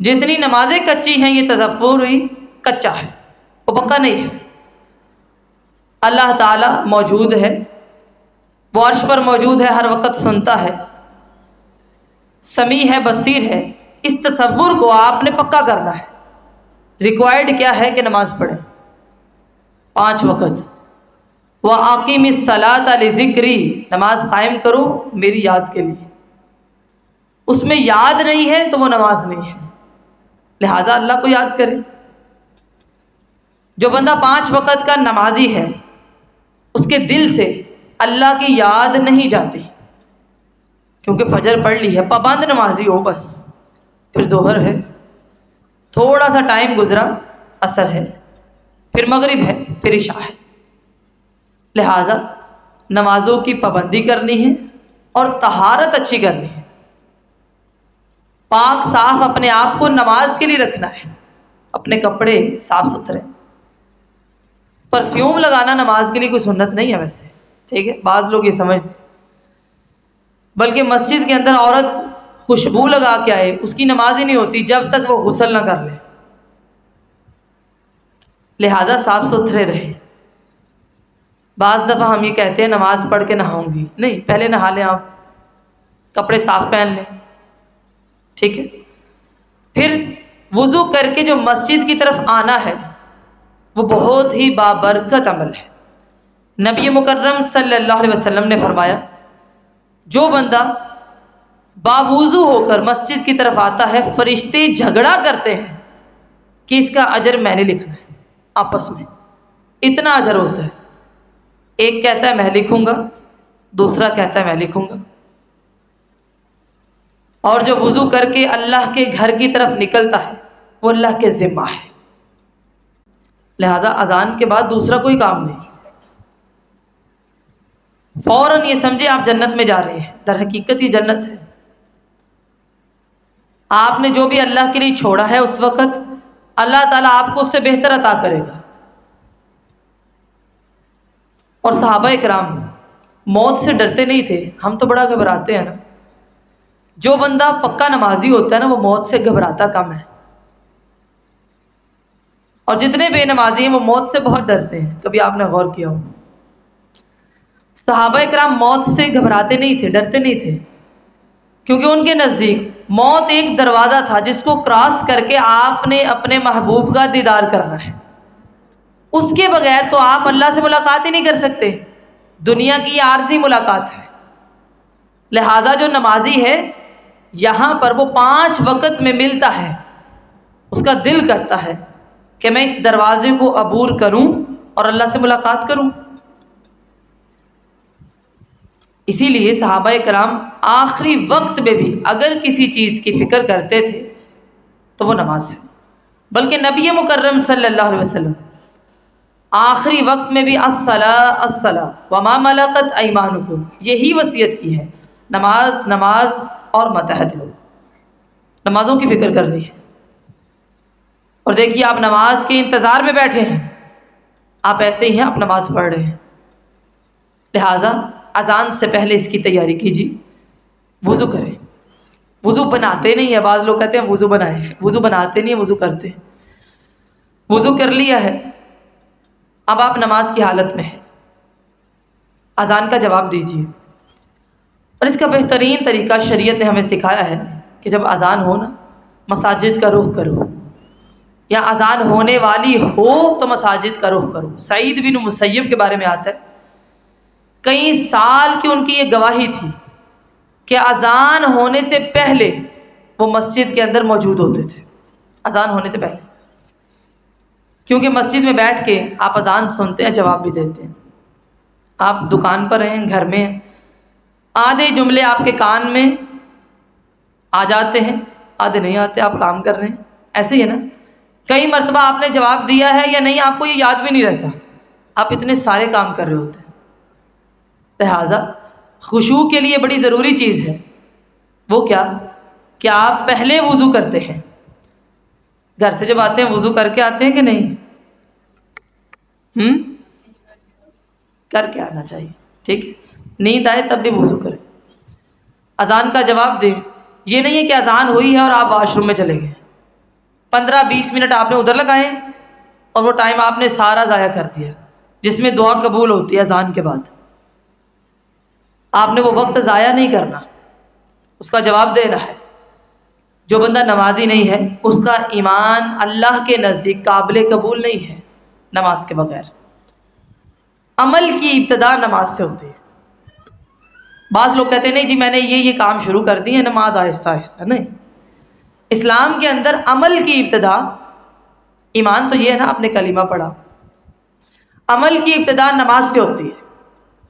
جتنی نمازیں کچی ہیں یہ تصور ہی کچا ہے، وہ پکا نہیں ہے. اللہ تعالیٰ موجود ہے، وہ عرش پر موجود ہے، ہر وقت سنتا ہے، سمیع ہے، بصیر ہے. اس تصور کو آپ نے پکا کرنا ہے. ریکوائرڈ کیا ہے کہ نماز پڑھیں 5 وقت. وَأَقِمِ الصَّلَاةَ لِذِكْرِي، نماز قائم کرو میری یاد کے لیے. اس میں یاد نہیں ہے تو وہ نماز نہیں ہے. لہٰذا اللہ کو یاد کرے. جو بندہ 5 وقت کا نمازی ہے اس کے دل سے اللہ کی یاد نہیں جاتی، کیونکہ فجر پڑھ لی ہے، پابند نمازی ہو بس، پھر ظہر ہے، تھوڑا سا ٹائم گزرا، عصر ہے، پھر مغرب ہے، پھر عشاء ہے. لہٰذا نمازوں کی پابندی کرنی ہے اور طہارت اچھی کرنی ہے. پاک صاف اپنے آپ کو نماز کے لیے رکھنا ہے، اپنے کپڑے صاف ستھرے. پرفیوم لگانا نماز کے لیے کوئی سنت نہیں ہے ویسے، ٹھیک ہے، بعض لوگ یہ سمجھتے ہیں. بلکہ مسجد کے اندر عورت خوشبو لگا کے آئے اس کی نماز ہی نہیں ہوتی جب تک وہ غسل نہ کر لے. لہٰذا صاف ستھرے رہیں. بعض دفعہ ہم یہ کہتے ہیں نماز پڑھ کے نہاؤں گی، نہیں، پہلے نہا لیں، آپ کپڑے صاف پہن لیں، ٹھیک ہے، پھر وضو کر کے جو مسجد کی طرف آنا ہے وہ بہت ہی بابرکت عمل ہے۔ نبی مکرم صلی اللہ علیہ وسلم نے فرمایا جو بندہ باوضو ہو کر مسجد کی طرف آتا ہے فرشتے جھگڑا کرتے ہیں کہ اس کا اجر میں نے لکھنا ہے، آپس میں اتنا اجر ہوتا ہے۔ ایک کہتا ہے میں لکھوں گا، دوسرا کہتا ہے میں لکھوں گا۔ اور جو وضو کر کے اللہ کے گھر کی طرف نکلتا ہے وہ اللہ کے ذمہ ہے، لہذا اذان کے بعد دوسرا کوئی کام نہیں، فوراً یہ سمجھے آپ جنت میں جا رہے ہیں۔ در حقیقت یہ جنت ہے، آپ نے جو بھی اللہ کے لیے چھوڑا ہے اس وقت اللہ تعالیٰ آپ کو اس سے بہتر عطا کرے گا۔ اور صحابہ کرام موت سے ڈرتے نہیں تھے، ہم تو بڑا گھبراتے ہیں نا۔ جو بندہ پکا نمازی ہوتا ہے نا وہ موت سے گھبراتا کم ہے، اور جتنے بے نمازی ہیں وہ موت سے بہت ڈرتے ہیں۔ کبھی آپ نے غور کیا ہو؟ صحابہ کرام موت سے گھبراتے نہیں تھے، ڈرتے نہیں تھے، کیونکہ ان کے نزدیک موت ایک دروازہ تھا جس کو کراس کر کے آپ نے اپنے محبوب کا دیدار کرنا ہے، اس کے بغیر تو آپ اللہ سے ملاقات ہی نہیں کر سکتے۔ دنیا کی یہ عارضی ملاقات ہے، لہذا جو نمازی ہے یہاں پر وہ 5 وقت میں ملتا ہے، اس کا دل کرتا ہے کہ میں اس دروازے کو عبور کروں اور اللہ سے ملاقات کروں۔ اسی لیے صحابہ کرام آخری وقت میں بھی اگر کسی چیز کی فکر کرتے تھے تو وہ نماز ہے، بلکہ نبی مکرم صلی اللہ علیہ وسلم آخری وقت میں بھی الصلاۃ الصلاۃ وما ملکت ایمانکم یہی وصیت کی ہے، نماز نماز اور متحد لو، نمازوں کی فکر کرنی ہے۔ اور دیکھیے آپ نماز کے انتظار میں بیٹھے ہیں، آپ ایسے ہی ہیں، آپ نماز پڑھ رہے ہیں، لہٰذا اذان سے پہلے اس کی تیاری کیجیے، وضو کریں۔ وضو بناتے نہیں ہیں، بعض لوگ کہتے ہیں وضو بنائے ہیں، وضو بناتے نہیں ہیں، وضو کرتے ہیں۔ وضو کر لیا ہے، اب آپ نماز کی حالت میں ہیں، اذان کا جواب دیجیے۔ اور اس کا بہترین طریقہ شریعت نے ہمیں سکھایا ہے کہ جب اذان ہو نا مساجد کا رخ کرو، یا اذان ہونے والی ہو تو مساجد کا رخ کرو۔ سعید بن مسیب کے بارے میں آتا ہے کئی سال کی ان کی یہ گواہی تھی کہ اذان ہونے سے پہلے وہ مسجد کے اندر موجود ہوتے تھے، اذان ہونے سے پہلے، کیونکہ مسجد میں بیٹھ کے آپ اذان سنتے ہیں، جواب بھی دیتے ہیں۔ آپ دکان پر ہیں، گھر میں ہیں، آدھے جملے آپ کے کان میں آ جاتے ہیں، آدھے نہیں آتے، آپ کام کر رہے ہیں، ایسے ہی ہے نا۔ کئی مرتبہ آپ نے جواب دیا ہے یا نہیں آپ کو یہ یاد بھی نہیں رہتا، آپ اتنے سارے کام کر رہے ہوتے ہیں۔ لہٰذا خشوع کے لیے بڑی ضروری چیز ہے، وہ کیا کہ آپ پہلے وضو کرتے ہیں، گھر سے جب آتے ہیں وضو کر کے آتے ہیں کہ نہیں؟ کر کے آنا چاہیے، ٹھیک ہے؟ نیند آئے تب بھی وضو کریں، اذان کا جواب دیں۔ یہ نہیں ہے کہ اذان ہوئی ہے اور آپ واش روم میں چلے گئے، 15-20 منٹ آپ نے ادھر لگائے اور وہ ٹائم آپ نے سارا ضائع کر دیا جس میں دعا قبول ہوتی ہے اذان کے بعد۔ آپ نے وہ وقت ضائع نہیں کرنا، اس کا جواب دینا ہے۔ جو بندہ نمازی نہیں ہے اس کا ایمان اللہ کے نزدیک قابل قبول نہیں ہے۔ نماز کے بغیر عمل کی ابتدا نماز سے ہوتی ہے۔ بعض لوگ کہتے ہیں نہیں جی میں نے یہ کام شروع کر دی ہے، نماز آہستہ آہستہ، نہیں۔ اسلام کے اندر عمل کی ابتدا، ایمان تو یہ ہے نا آپ نے کلمہ پڑھا، عمل کی ابتدا نماز سے ہوتی ہے۔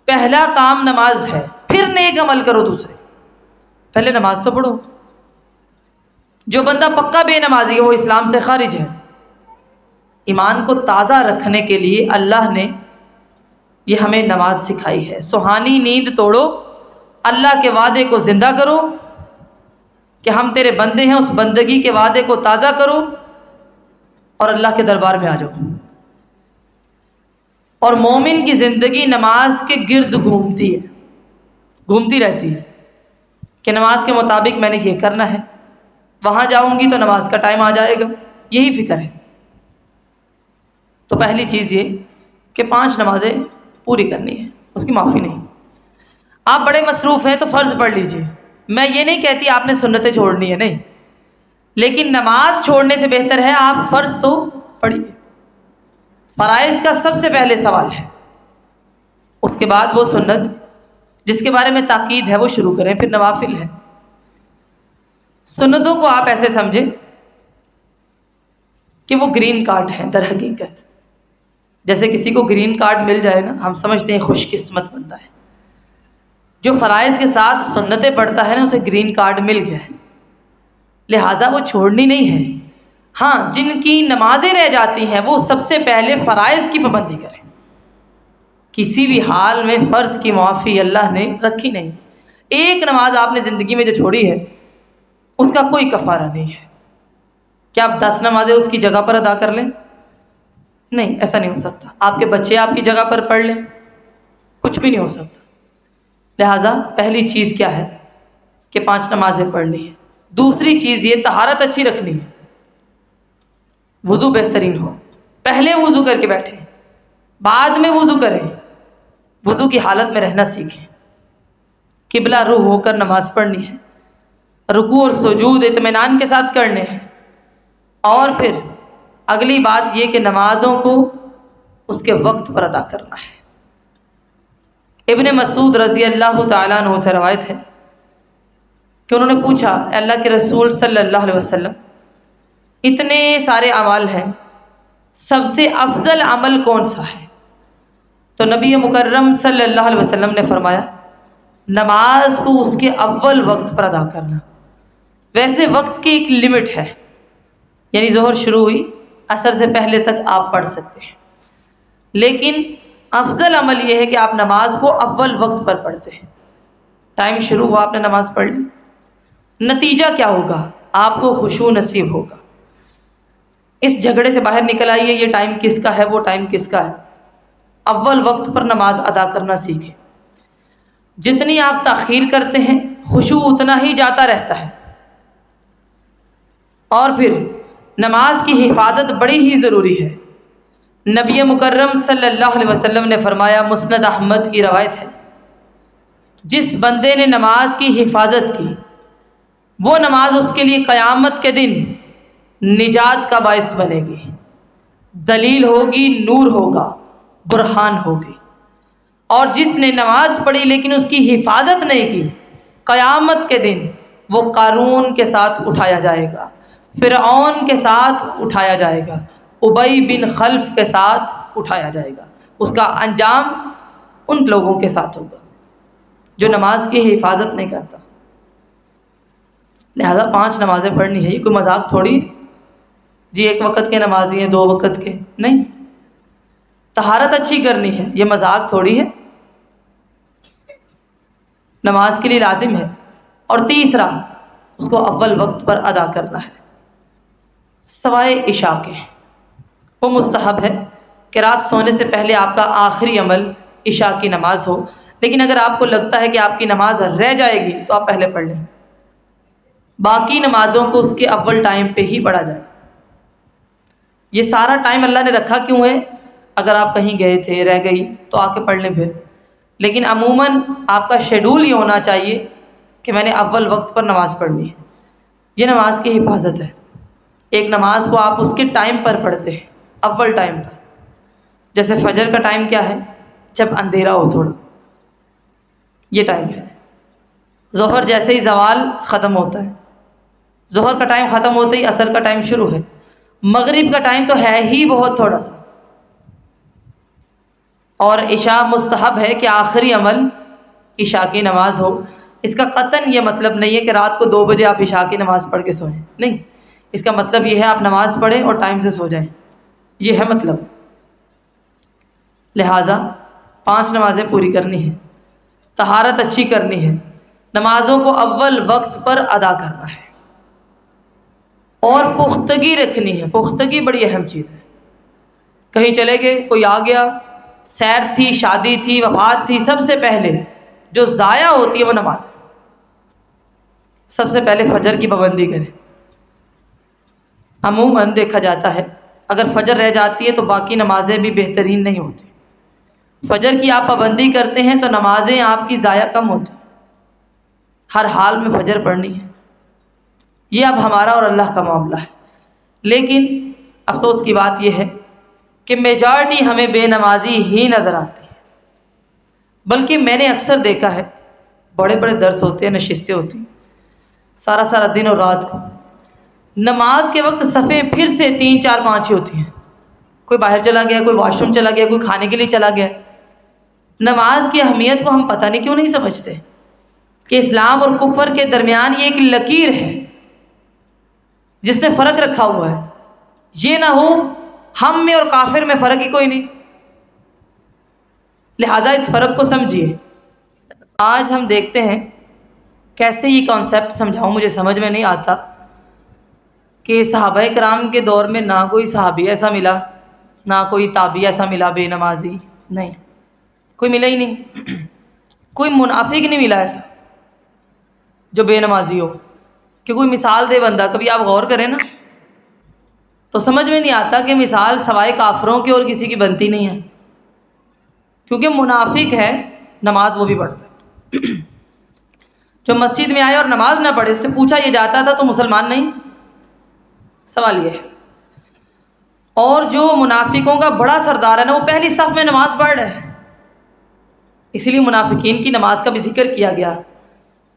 پہلا کام نماز ہے، پھر نیک عمل کرو دوسرے، پہلے نماز تو پڑھو۔ جو بندہ پکا بے نمازی ہے وہ اسلام سے خارج ہے۔ ایمان کو تازہ رکھنے کے لیے اللہ نے یہ ہمیں نماز سکھائی ہے۔ سہانی نیند توڑو، اللہ کے وعدے کو زندہ کرو کہ ہم تیرے بندے ہیں، اس بندگی کے وعدے کو تازہ کرو اور اللہ کے دربار میں آ جاؤ۔ اور مومن کی زندگی نماز کے گرد گھومتی ہے، گھومتی رہتی ہے کہ نماز کے مطابق میں نے یہ کرنا ہے، وہاں جاؤں گی تو نماز کا ٹائم آ جائے گا، یہی فکر ہے۔ تو پہلی چیز یہ کہ 5 نمازیں پوری کرنی ہے، اس کی معافی نہیں۔ آپ بڑے مصروف ہیں تو فرض پڑھ لیجئے، میں یہ نہیں کہتی آپ نے سنتیں چھوڑنی ہے، نہیں، لیکن نماز چھوڑنے سے بہتر ہے آپ فرض تو پڑھیے. فرائض کا سب سے پہلے سوال ہے، اس کے بعد وہ سنت جس کے بارے میں تاکید ہے وہ شروع کریں، پھر نوافل ہے. سنتوں کو آپ ایسے سمجھیں کہ وہ گرین کارڈ ہیں. در حقیقت جیسے کسی کو گرین کارڈ مل جائے نا، ہم سمجھتے ہیں خوش قسمت بندہ ہے. جو فرائض کے ساتھ سنتیں پڑھتا ہے نا، اسے گرین کارڈ مل گیا ہے، لہٰذا وہ چھوڑنی نہیں ہے. ہاں، جن کی نمازیں رہ جاتی ہیں وہ سب سے پہلے فرائض کی پابندی کریں. کسی بھی حال میں فرض کی معافی اللہ نے رکھی نہیں. ایک نماز آپ نے زندگی میں جو چھوڑی ہے اس کا کوئی کفارہ نہیں ہے. کیا آپ 10 نمازیں اس کی جگہ پر ادا کر لیں؟ نہیں، ایسا نہیں ہو سکتا. آپ کے بچے آپ کی جگہ پر پڑھ لیں، کچھ بھی نہیں ہو سکتا. لہٰذا پہلی چیز کیا ہے کہ 5 نمازیں پڑھنی ہے. دوسری چیز یہ طہارت اچھی رکھنی ہے، وضو بہترین ہو. پہلے وضو کر کے بیٹھیں، بعد میں وضو کریں. وضو کی حالت میں رہنا سیکھیں. قبلہ روح ہو کر نماز پڑھنی ہے. رکوع اور سجود اطمینان کے ساتھ کرنے ہیں. اور پھر اگلی بات یہ کہ نمازوں کو اس کے وقت پر ادا کرنا ہے. ابن مسعود رضی اللہ تعالیٰ عنہ سے روایت ہے کہ انہوں نے پوچھا، اے اللہ کے رسول صلی اللہ علیہ وسلم، اتنے سارے اعمال ہیں، سب سے افضل عمل کون سا ہے؟ تو نبی مکرم صلی اللہ علیہ وسلم نے فرمایا، نماز کو اس کے اول وقت پر ادا کرنا. ویسے وقت کی ایک لمٹ ہے، یعنی ظہر شروع ہوئی، عصر سے پہلے تک آپ پڑھ سکتے ہیں، لیکن افضل عمل یہ ہے کہ آپ نماز کو اول وقت پر پڑھتے ہیں. ٹائم شروع ہوا، آپ نے نماز پڑھ لی. نتیجہ کیا ہوگا؟ آپ کو خشوع نصیب ہوگا. اس جھگڑے سے باہر نکل آئیے، یہ ٹائم کس کا ہے، وہ ٹائم کس کا ہے. اول وقت پر نماز ادا کرنا سیکھیں. جتنی آپ تاخیر کرتے ہیں خشوع اتنا ہی جاتا رہتا ہے. اور پھر نماز کی حفاظت بڑی ہی ضروری ہے. نبی مکرم صلی اللہ علیہ وسلم نے فرمایا، مسند احمد کی روایت ہے، جس بندے نے نماز کی حفاظت کی وہ نماز اس کے لیے قیامت کے دن نجات کا باعث بنے گی، دلیل ہوگی، نور ہوگا، برہان ہوگی. اور جس نے نماز پڑھی لیکن اس کی حفاظت نہیں کی، قیامت کے دن وہ قارون کے ساتھ اٹھایا جائے گا، فرعون کے ساتھ اٹھایا جائے گا، ابی بن خلف کے ساتھ اٹھایا جائے گا. اس کا انجام ان لوگوں کے ساتھ ہوگا جو نماز کی حفاظت نہیں کرتا. لہذا 5 نمازیں پڑھنی ہے. یہ کوئی مذاق تھوڑی جی 1 وقت کے نمازی ہیں 2 وقت کے نہیں. طہارت اچھی کرنی ہے، یہ مذاق تھوڑی ہے، نماز کے لیے لازم ہے. اور تیسرا، اس کو اول وقت پر ادا کرنا ہے، سوائے عشاء کے. وہ مستحب ہے کہ رات سونے سے پہلے آپ کا آخری عمل عشاء کی نماز ہو، لیکن اگر آپ کو لگتا ہے کہ آپ کی نماز رہ جائے گی تو آپ پہلے پڑھ لیں. باقی نمازوں کو اس کے اول ٹائم پہ ہی پڑھا جائے. یہ سارا ٹائم اللہ نے رکھا کیوں ہے؟ اگر آپ کہیں گئے تھے، رہ گئی تو آ کے پڑھ لیں پھر. لیکن عموماً آپ کا شیڈول یہ ہونا چاہیے کہ میں نے اول وقت پر نماز پڑھنی ہے. یہ نماز کی حفاظت ہے. ایک نماز کو آپ اس کے ٹائم پر پڑھتے ہیں، اول ٹائم پر. جیسے فجر کا ٹائم کیا ہے؟ جب اندھیرا ہو تھوڑا، یہ ٹائم ہے. ظہر جیسے ہی زوال ختم ہوتا ہے، ظہر کا ٹائم ختم ہوتے ہی عصر کا ٹائم شروع ہے. مغرب کا ٹائم تو ہے ہی بہت تھوڑا سا. اور عشاء مستحب ہے کہ آخری عمل عشاء کی نماز ہو. اس کا قطعاً یہ مطلب نہیں ہے کہ رات کو 2 بجے آپ عشاء کی نماز پڑھ کے سوئیں، نہیں. اس کا مطلب یہ ہے آپ نماز پڑھیں اور ٹائم سے سو جائیں، یہ ہے مطلب. لہٰذا 5 نمازیں پوری کرنی ہے، طہارت اچھی کرنی ہے، نمازوں کو اول وقت پر ادا کرنا ہے، اور پختگی رکھنی ہے. پختگی بڑی اہم چیز ہے. کہیں چلے گئے، کوئی آ گیا، سیر تھی، شادی تھی، وفات تھی، سب سے پہلے جو ضائع ہوتی ہے وہ نماز ہے. سب سے پہلے فجر کی پابندی کریں. عموماً دیکھا جاتا ہے اگر فجر رہ جاتی ہے تو باقی نمازیں بھی بہترین نہیں ہوتی. فجر کی آپ پابندی کرتے ہیں تو نمازیں آپ کی ضائع کم ہوتی ہیں. ہر حال میں فجر پڑھنی ہے. یہ اب ہمارا اور اللہ کا معاملہ ہے. لیکن افسوس کی بات یہ ہے کہ میجارٹی ہمیں بے نمازی ہی نظر آتی ہے. بلکہ میں نے اکثر دیکھا ہے بڑے بڑے درس ہوتے ہیں، نشستیں ہوتی ہیں، سارا سارا دن اور رات کو نماز کے وقت صفیں پھر سے 3 4 5 ہی ہوتی ہیں. کوئی باہر چلا گیا، کوئی واش روم چلا گیا، کوئی کھانے کے لیے چلا گیا. نماز کی اہمیت کو ہم پتہ نہیں کیوں نہیں سمجھتے کہ اسلام اور کفر کے درمیان یہ ایک لکیر ہے جس نے فرق رکھا ہوا ہے. یہ نہ ہو ہم میں اور کافر میں فرق ہی کوئی نہیں. لہٰذا اس فرق کو سمجھیے. آج ہم دیکھتے ہیں کیسے یہ کانسیپٹ سمجھاؤں، مجھے سمجھ میں نہیں آتا کہ صحابہ کرام کے دور میں نہ کوئی صحابی ایسا ملا، نہ کوئی تابعی ایسا ملا بے نمازی، نہیں، کوئی ملا ہی نہیں. کوئی منافق نہیں ملا ایسا جو بے نمازی ہو کہ کوئی مثال دے بندہ. کبھی آپ غور کریں نا تو سمجھ میں نہیں آتا کہ مثال سوائے کافروں کے اور کسی کی بنتی نہیں ہے. کیونکہ منافق ہے نماز وہ بھی پڑھتا ہے. جو مسجد میں آئے اور نماز نہ پڑھے، اس سے پوچھا یہ جاتا تھا تو مسلمان نہیں؟ سوال یہ ہے. اور جو منافقوں کا بڑا سردار ہے نا، وہ پہلی صف میں نماز پڑھ رہا ہے. اسی لیے منافقین کی نماز کا بھی ذکر کیا گیا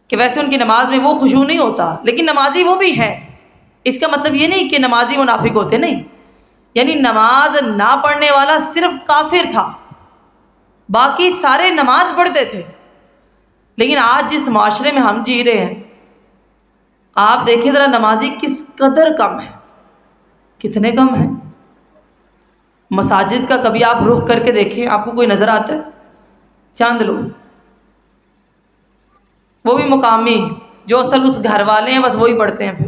کہ ویسے ان کی نماز میں وہ خشوع نہیں ہوتا، لیکن نمازی وہ بھی ہیں. اس کا مطلب یہ نہیں کہ نمازی منافق ہوتے، نہیں. یعنی نماز نہ پڑھنے والا صرف کافر تھا، باقی سارے نماز پڑھتے تھے. لیکن آج جس معاشرے میں ہم جی رہے ہیں، آپ دیکھیں ذرا نمازی کس قدر کم ہے. کتنے کم ہیں. مساجد کا کبھی آپ رخ کر کے دیکھیں، آپ کو کوئی نظر آتا ہے؟ چاند لوگ، وہ بھی مقامی، جو اصل اس گھر والے ہیں بس وہی پڑھتے ہیں. پھر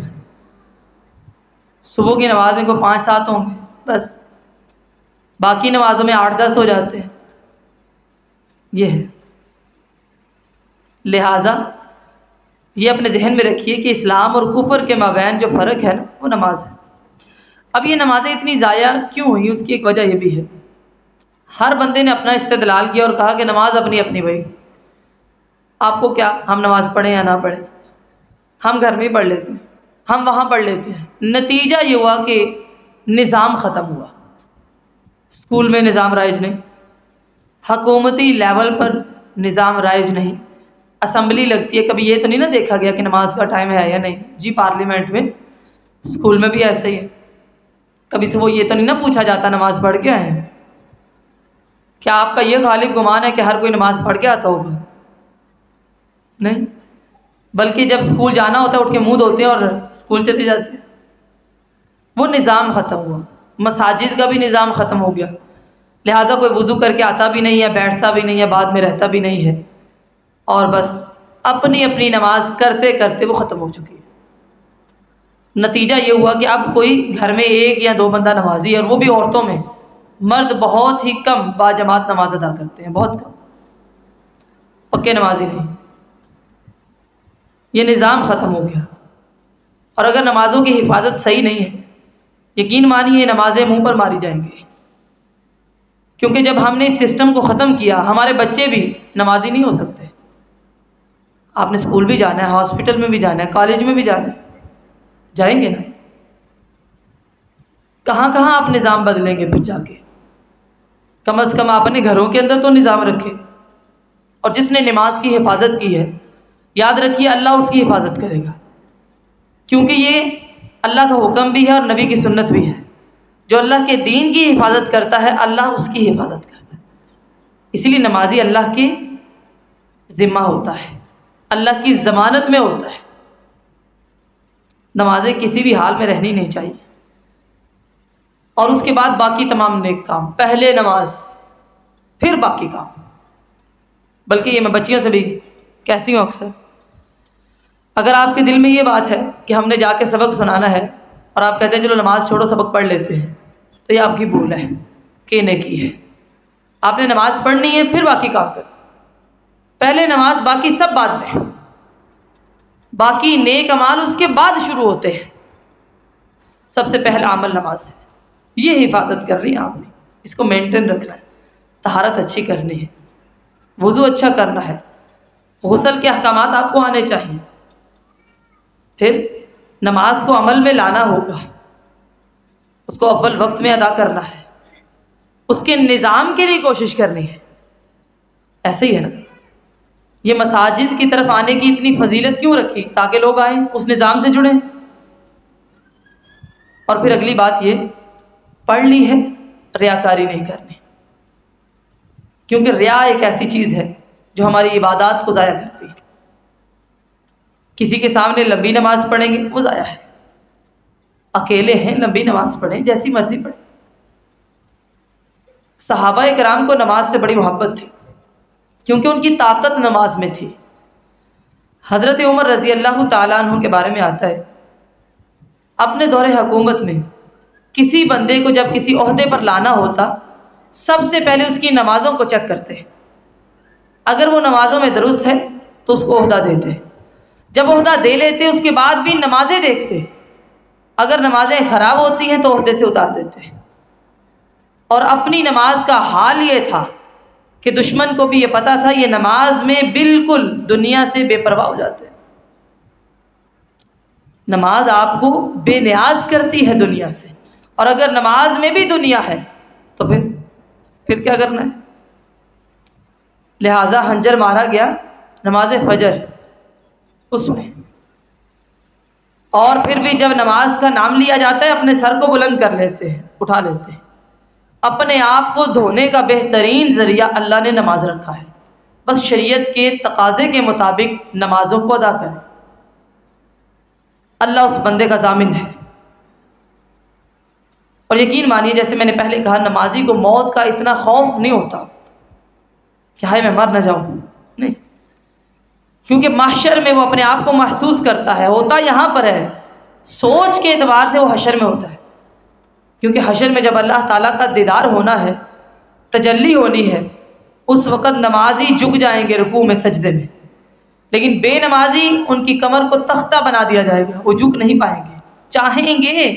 صبح کی نماز میں کوئی 5 7 ہوں گے بس، باقی نمازوں میں 8 10 ہو جاتے ہیں. یہ ہے. لہٰذا یہ اپنے ذہن میں رکھیے کہ اسلام اور کفر کے مابین جو فرق ہے نا، وہ نماز ہے. اب یہ نمازیں اتنی ضائع کیوں ہوئی، اس کی ایک وجہ یہ بھی ہے. ہر بندے نے اپنا استدلال کیا اور کہا کہ نماز اپنی اپنی. بھائی آپ کو کیا، ہم نماز پڑھیں یا نہ پڑھیں، ہم گھر میں ہی پڑھ لیتے ہیں، ہم وہاں پڑھ لیتے ہیں. نتیجہ یہ ہوا کہ نظام ختم ہوا. اسکول میں نظام رائج نہیں، حکومتی لیول پر نظام رائج نہیں. اسمبلی لگتی ہے، کبھی یہ تو نہیں نا دیکھا گیا کہ نماز کا ٹائم ہے یا نہیں. جی پارلیمنٹ میں، اسکول میں بھی ایسے ہی ہے. کبھی سے وہ یہ تو نہیں نا پوچھا جاتا نماز پڑھ کے آئے ہیں. کیا آپ کا یہ غالب گمان ہے کہ ہر کوئی نماز پڑھ کے آتا ہوگا؟ نہیں. بلکہ جب اسکول جانا ہوتا ہے اٹھ کے منہ دھوتے ہیں اور اسکول چلے جاتے ہیں. وہ نظام ختم ہوا. مساجد کا بھی نظام ختم ہو گیا. لہٰذا کوئی وضو کر کے آتا بھی نہیں ہے، بیٹھتا بھی نہیں ہے، بعد میں رہتا بھی نہیں ہے، اور بس اپنی اپنی نماز کرتے کرتے وہ ختم ہو چکی ہے. نتیجہ یہ ہوا کہ اب کوئی گھر میں 1 یا 2 بندہ نمازی ہے، اور وہ بھی عورتوں میں. مرد بہت ہی کم با جماعت نماز ادا کرتے ہیں، بہت کم، پکے نمازی نہیں. یہ نظام ختم ہو گیا. اور اگر نمازوں کی حفاظت صحیح نہیں ہے، یقین مانیے نمازیں منہ پر ماری جائیں گی. کیونکہ جب ہم نے اس سسٹم کو ختم کیا، ہمارے بچے بھی نمازی نہیں ہو سکتے. آپ نے اسکول بھی جانا ہے، ہاسپٹل میں بھی جانا ہے، کالج میں بھی جانا ہے، جائیں گے نا. کہاں کہاں آپ نظام بدلیں گے پھر جا کے. کم از کم آپ اپنے گھروں کے اندر تو نظام رکھیں. اور جس نے نماز کی حفاظت کی ہے، یاد رکھیے اللہ اس کی حفاظت کرے گا. کیونکہ یہ اللہ کا حکم بھی ہے اور نبی کی سنت بھی ہے. جو اللہ کے دین کی حفاظت کرتا ہے، اللہ اس کی حفاظت کرتا ہے. اسی لیے نمازی اللہ کے ذمہ ہوتا ہے، اللہ کی ضمانت میں ہوتا ہے. نمازیں کسی بھی حال میں رہنی نہیں چاہیے. اور اس کے بعد باقی تمام نیک کام. پہلے نماز پھر باقی کام. بلکہ یہ میں بچیوں سے بھی کہتی ہوں اکثر، اگر آپ کے دل میں یہ بات ہے کہ ہم نے جا کے سبق سنانا ہے اور آپ کہتے ہیں چلو نماز چھوڑو سبق پڑھ لیتے ہیں، تو یہ آپ کی بھول ہے کہ نیکی ہے. آپ نے نماز پڑھنی ہے پھر باقی کام کریں. پہلے نماز، باقی سب بعد میں. باقی نیک اعمال اس کے بعد شروع ہوتے ہیں. سب سے پہلا عمل نماز ہے. یہ حفاظت کرنی ہے آپ نے، اس کو مینٹین رکھنا ہے. طہارت اچھی کرنی ہے، وضو اچھا کرنا ہے، غسل کے احکامات آپ کو آنے چاہیے. پھر نماز کو عمل میں لانا ہوگا، اس کو اول وقت میں ادا کرنا ہے، اس کے نظام کے لیے کوشش کرنی ہے۔ ایسے ہی ہے نا، یہ مساجد کی طرف آنے کی اتنی فضیلت کیوں رکھی؟ تاکہ لوگ آئیں، اس نظام سے جڑیں۔ اور پھر اگلی بات یہ، پڑھ لی ہے، ریاکاری نہیں کرنی، کیونکہ ریا ایک ایسی چیز ہے جو ہماری عبادات کو ضائع کرتی ہے۔ کسی کے سامنے لمبی نماز پڑھیں گے وہ ضائع ہے، اکیلے ہیں لمبی نماز پڑھیں، جیسی مرضی پڑھیں۔ صحابہ کرام کو نماز سے بڑی محبت تھی، کیونکہ ان کی طاقت نماز میں تھی۔ حضرت عمر رضی اللہ تعالیٰ عنہ کے بارے میں آتا ہے، اپنے دور حکومت میں کسی بندے کو جب کسی عہدے پر لانا ہوتا، سب سے پہلے اس کی نمازوں کو چیک کرتے، اگر وہ نمازوں میں درست ہے تو اس کو عہدہ دیتے، جب عہدہ دے لیتے اس کے بعد بھی نمازیں دیکھتے، اگر نمازیں خراب ہوتی ہیں تو عہدے سے اتار دیتے۔ اور اپنی نماز کا حال یہ تھا کہ دشمن کو بھی یہ پتا تھا یہ نماز میں بالکل دنیا سے بے پرواہ ہو جاتے ہیں۔ نماز آپ کو بے نیاز کرتی ہے دنیا سے، اور اگر نماز میں بھی دنیا ہے تو پھر کیا کرنا ہے؟ لہٰذا ہنجر مارا گیا نماز فجر اس میں، اور پھر بھی جب نماز کا نام لیا جاتا ہے اپنے سر کو بلند کر لیتے ہیں، اٹھا لیتے ہیں۔ اپنے آپ کو دھونے کا بہترین ذریعہ اللہ نے نماز رکھا ہے، بس شریعت کے تقاضے کے مطابق نمازوں کو ادا کریں، اللہ اس بندے کا ضامن ہے۔ اور یقین مانیے، جیسے میں نے پہلے کہا، نمازی کو موت کا اتنا خوف نہیں ہوتا کہ ہائے میں مر نہ جاؤں، نہیں، کیونکہ محشر میں وہ اپنے آپ کو محسوس کرتا ہے، ہوتا یہاں پر ہے، سوچ کے اعتبار سے وہ حشر میں ہوتا ہے، کیونکہ حشر میں جب اللہ تعالیٰ کا دیدار ہونا ہے، تجلی ہونی ہے، اس وقت نمازی جھک جائیں گے رکوع میں، سجدے میں، لیکن بے نمازی ان کی کمر کو تختہ بنا دیا جائے گا، وہ جھک نہیں پائیں گے، چاہیں گے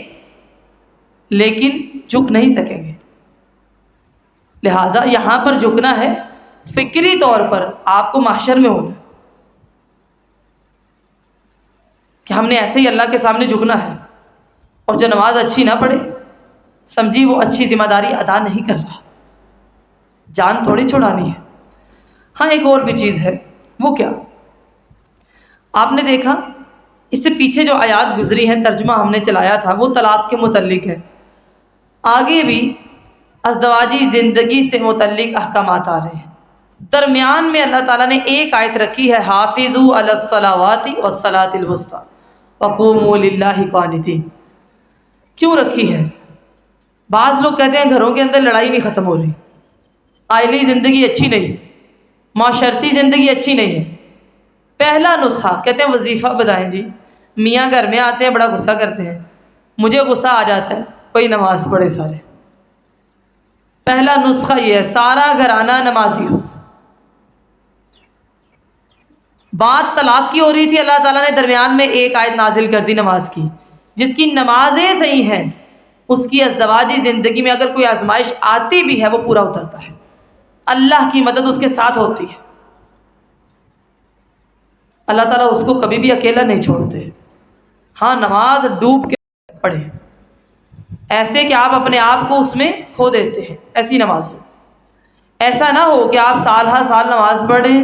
لیکن جھک نہیں سکیں گے۔ لہٰذا یہاں پر جھکنا ہے، فکری طور پر آپ کو محشر میں ہونا کہ ہم نے ایسے ہی اللہ کے سامنے جھکنا ہے، اور جو نماز اچھی نہ پڑھے سمجھی وہ اچھی ذمہ داری ادا نہیں کر رہا، جان تھوڑی چھڑانی ہے۔ ہاں ایک اور بھی چیز ہے، وہ کیا؟ آپ نے دیکھا اس سے پیچھے جو آیات گزری ہیں، ترجمہ ہم نے چلایا تھا، وہ طلاق کے متعلق ہے، آگے بھی ازدواجی زندگی سے متعلق احکامات آ رہے ہیں۔ درمیان میں اللہ تعالیٰ نے ایک آیت رکھی ہے، حافظوا علی الصلاوات والصلاۃ الوسطی وقوموا للہ قانتین۔ کیوں رکھی ہے؟ بعض لوگ کہتے ہیں گھروں کے اندر لڑائی نہیں ختم ہو رہی، آئلی زندگی اچھی نہیں ہے، معاشرتی زندگی اچھی نہیں ہے۔ پہلا نسخہ کہتے ہیں وظیفہ بدائیں جی، میاں گھر میں آتے ہیں بڑا غصہ کرتے ہیں، مجھے غصہ آ جاتا ہے، کوئی نماز پڑھے سارے۔ پہلا نسخہ یہ ہے، سارا گھرانہ نمازی ہو۔ بات طلاق کی ہو رہی تھی، اللہ تعالیٰ نے درمیان میں ایک آیت نازل کر دی نماز کی، جس کی نمازیں صحیح ہیں اس کی ازدواجی زندگی میں اگر کوئی آزمائش آتی بھی ہے وہ پورا اترتا ہے، اللہ کی مدد اس کے ساتھ ہوتی ہے، اللہ تعالیٰ اس کو کبھی بھی اکیلا نہیں چھوڑتے۔ ہاں نماز ڈوب کے پڑھیں، ایسے کہ آپ اپنے آپ کو اس میں کھو دیتے ہیں، ایسی نماز ہو۔ ایسا نہ ہو کہ آپ سال ہر سال نماز پڑھیں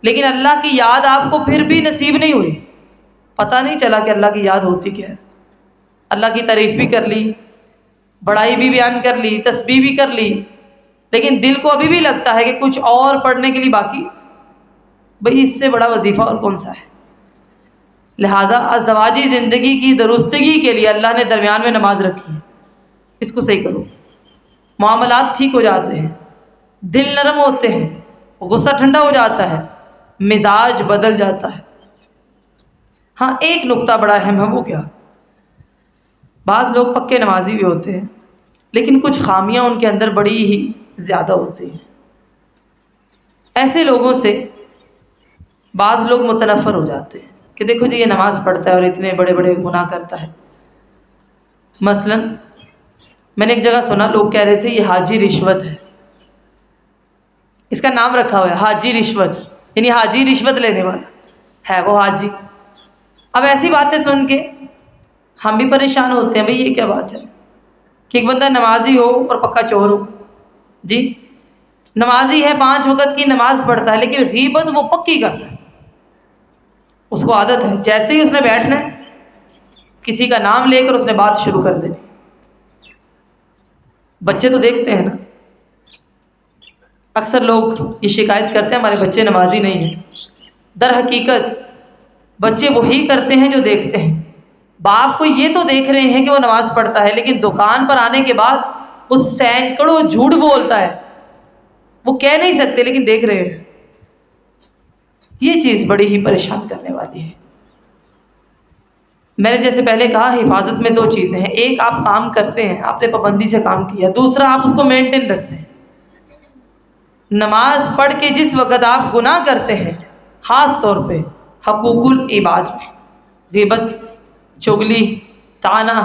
لیکن اللہ کی یاد آپ کو پھر بھی نصیب نہیں ہوئی، پتہ نہیں چلا کہ اللہ کی یاد ہوتی کیا ہے۔ اللہ کی تعریف بھی کر لی، بڑائی بھی بیان کر لی، تسبیح بھی کر لی، لیکن دل کو ابھی بھی لگتا ہے کہ کچھ اور پڑھنے کے لیے باقی، بھئی اس سے بڑا وظیفہ اور کون سا ہے؟ لہٰذا ازدواجی زندگی کی درستگی کے لیے اللہ نے درمیان میں نماز رکھی ہے، اس کو صحیح کرو، معاملات ٹھیک ہو جاتے ہیں، دل نرم ہوتے ہیں، غصہ ٹھنڈا ہو جاتا ہے، مزاج بدل جاتا ہے۔ ہاں ایک نقطہ بڑا اہم ہے، وہ کیا؟ بعض لوگ پکے نمازی بھی ہوتے ہیں لیکن کچھ خامیاں ان کے اندر بڑی ہی زیادہ ہوتی ہیں۔ ایسے لوگوں سے بعض لوگ متنفر ہو جاتے ہیں کہ دیکھو جی یہ نماز پڑھتا ہے اور اتنے بڑے بڑے گناہ کرتا ہے۔ مثلا میں نے ایک جگہ سنا، لوگ کہہ رہے تھے یہ حاجی رشوت ہے، اس کا نام رکھا ہوا ہے حاجی رشوت، یعنی حاجی رشوت لینے والا ہے وہ حاجی۔ اب ایسی باتیں سن کے ہم بھی پریشان ہوتے ہیں بھئی یہ کیا بات ہے کہ ایک بندہ نمازی ہو اور پکا چور ہو. جی نمازی ہے 5 وقت کی نماز پڑھتا ہے لیکن غیبت وہ پکی کرتا ہے. اس کو عادت ہے جیسے ہی اس نے بیٹھنا ہے کسی کا نام لے کر اس نے بات شروع کر دینی. بچے تو دیکھتے ہیں نا، اکثر لوگ یہ شکایت کرتے ہیں ہمارے بچے نمازی نہیں ہیں. در حقیقت بچے وہی کرتے ہیں جو دیکھتے ہیں. باپ کو یہ تو دیکھ رہے ہیں کہ وہ نماز پڑھتا ہے لیکن دکان پر آنے کے بعد وہ سینکڑوں جھوٹ بولتا ہے. وہ کہہ نہیں سکتے لیکن دیکھ رہے ہیں. یہ چیز بڑی ہی پریشان کرنے والی ہے. میں نے جیسے پہلے کہا حفاظت میں 2 چیزیں ہیں. ایک آپ کام کرتے ہیں، آپ نے پابندی سے کام کیا. دوسرا آپ اس کو مینٹین رکھتے ہیں. نماز پڑھ کے جس وقت آپ گناہ کرتے ہیں خاص طور پہ حقوق العباد میں، غیبت، چغلی، طعنہ،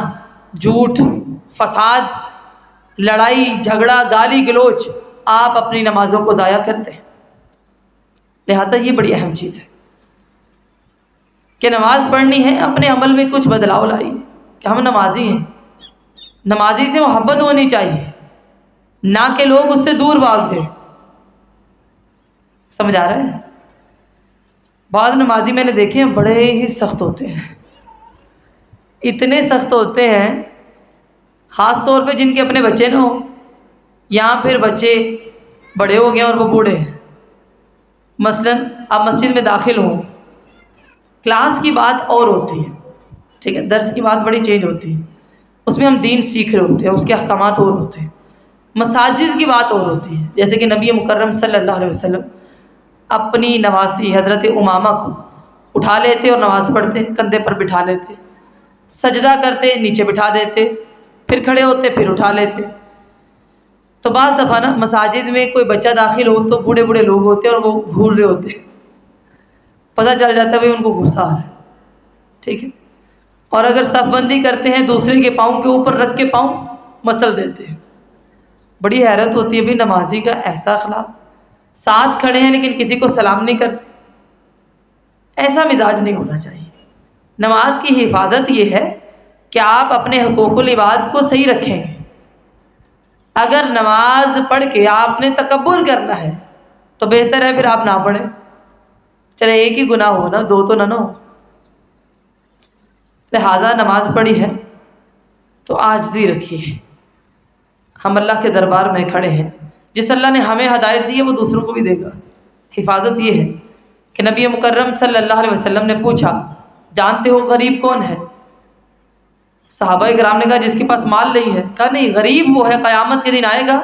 جھوٹ، فساد، لڑائی جھگڑا، گالی گلوچ، آپ اپنی نمازوں کو ضائع کرتے ہیں. لہٰذا یہ بڑی اہم چیز ہے کہ نماز پڑھنی ہے، اپنے عمل میں کچھ بدلاؤ لائیے کہ ہم نمازی ہیں. نمازی سے محبت ہونی چاہیے، نہ کہ لوگ اس سے دور بھاگ جائیں. سمجھ آ رہا ہے؟ بعض نمازی میں نے دیکھے ہیں بڑے ہی سخت ہوتے ہیں. اتنے سخت ہوتے ہیں خاص طور پہ جن کے اپنے بچے نہ ہوں یا پھر بچے بڑے ہو گئے اور وہ بوڑھے ہیں. مثلاً آپ مسجد میں داخل ہوں، کلاس کی بات اور ہوتی ہے، ٹھیک ہے، درس کی بات بڑی چینج ہوتی ہے، اس میں ہم دین سیکھ رہے ہوتے ہیں، اس کے احکامات اور ہوتے ہیں. مساجد کی بات اور ہوتی ہے، جیسے کہ نبی مکرم صلی اللہ علیہ وسلم اپنی نواسی حضرت امامہ کو اٹھا لیتے اور نماز پڑھتے، کندھے پر بٹھا لیتے، سجدہ کرتے نیچے بٹھا دیتے، پھر کھڑے ہوتے پھر اٹھا لیتے. تو بعض دفعہ نا مساجد میں کوئی بچہ داخل ہو تو بوڑھے بوڑھے لوگ ہوتے ہیں اور وہ گھور رہے ہوتے، پتہ چل جاتا ہے بھائی ان کو غصہ آ رہا ہے، ٹھیک ہے. اور اگر صف بندی کرتے ہیں دوسرے کے پاؤں کے اوپر رکھ کے پاؤں مسل دیتے ہیں. بڑی حیرت ہوتی ہے بھائی نمازی کا ایسا اخلاق، ساتھ کھڑے ہیں لیکن کسی کو سلام نہیں کرتے. ایسا مزاج نہیں ہونا چاہیے. نماز کی حفاظت یہ ہے کہ آپ اپنے حقوق العباد کو صحیح رکھیں گے. اگر نماز پڑھ کے آپ نے تکبر کرنا ہے تو بہتر ہے پھر آپ نہ پڑھیں. چلے ایک ہی گناہ ہو نا، 2 تو نہ ہو. لہٰذا نماز پڑھی ہے تو عاجزی رکھیے. ہم اللہ کے دربار میں کھڑے ہیں، جس اللہ نے ہمیں ہدایت دی ہے وہ دوسروں کو بھی دے گا. حفاظت یہ ہے کہ نبی مکرم صلی اللہ علیہ وسلم نے پوچھا جانتے ہو غریب کون ہے؟ صحابہ کرام نے کہا جس کے پاس مال نہیں ہے. کہا نہیں، غریب وہ ہے قیامت کے دن آئے گا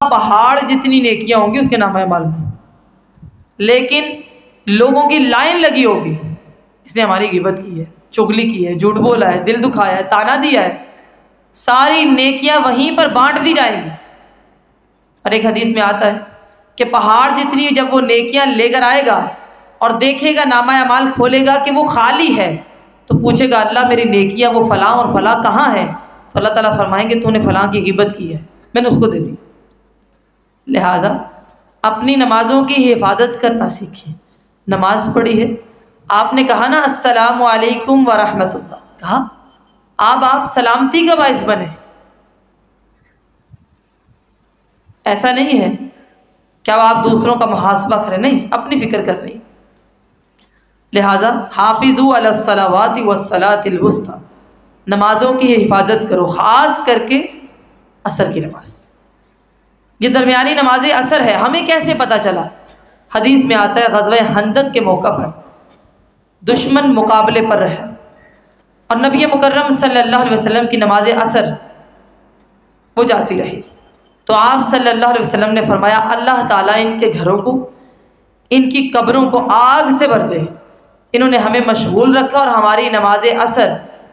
پہاڑ جتنی نیکیاں ہوں گی اس کے نامہ مال میں، لیکن لوگوں کی لائن لگی ہوگی اس نے ہماری غیبت کی ہے، چغلی کی ہے، جھوٹ بولا ہے، دل دکھایا ہے، طعنہ دیا ہے. ساری نیکیاں وہیں پر بانٹ دی جائیں گی. اور ایک حدیث میں آتا ہے کہ پہاڑ جتنی جب وہ نیکیاں لے کر آئے گا اور دیکھے گا نامہ اعمال کھولے گا کہ وہ خالی ہے تو پوچھے گا اللہ میری نیکیاں وہ فلاں اور فلاں کہاں ہے؟ تو اللہ تعالیٰ فرمائیں گے تو نے فلاں کی غیبت کی ہے، میں نے اس کو دے دی. لہٰذا اپنی نمازوں کی حفاظت کرنا سیکھیں. نماز پڑھی ہے، آپ نے کہا نا السلام علیکم ورحمۃ اللہ، کہا آپ سلامتی کا باعث بنے. ایسا نہیں ہے کہ اب آپ دوسروں کا محاسبہ کریں، نہیں، اپنی فکر کر رہی. لہٰذا حافظوا علی الصلوات والصلاۃ الوسطی، نمازوں کی حفاظت کرو، خاص کر کے عصر کی نماز. یہ درمیانی نماز عصر ہے. ہمیں کیسے پتہ چلا؟ حدیث میں آتا ہے غزوہ خندق کے موقع پر دشمن مقابلے پر رہا اور نبی مکرم صلی اللہ علیہ وسلم کی نماز عصر وہ جاتی رہی تو آپ صلی اللہ علیہ وسلم نے فرمایا اللہ تعالیٰ ان کے گھروں کو، ان کی قبروں کو آگ سے بھر دے. انہوں نے ہمیں مشغول رکھا اور ہماری نماز عصر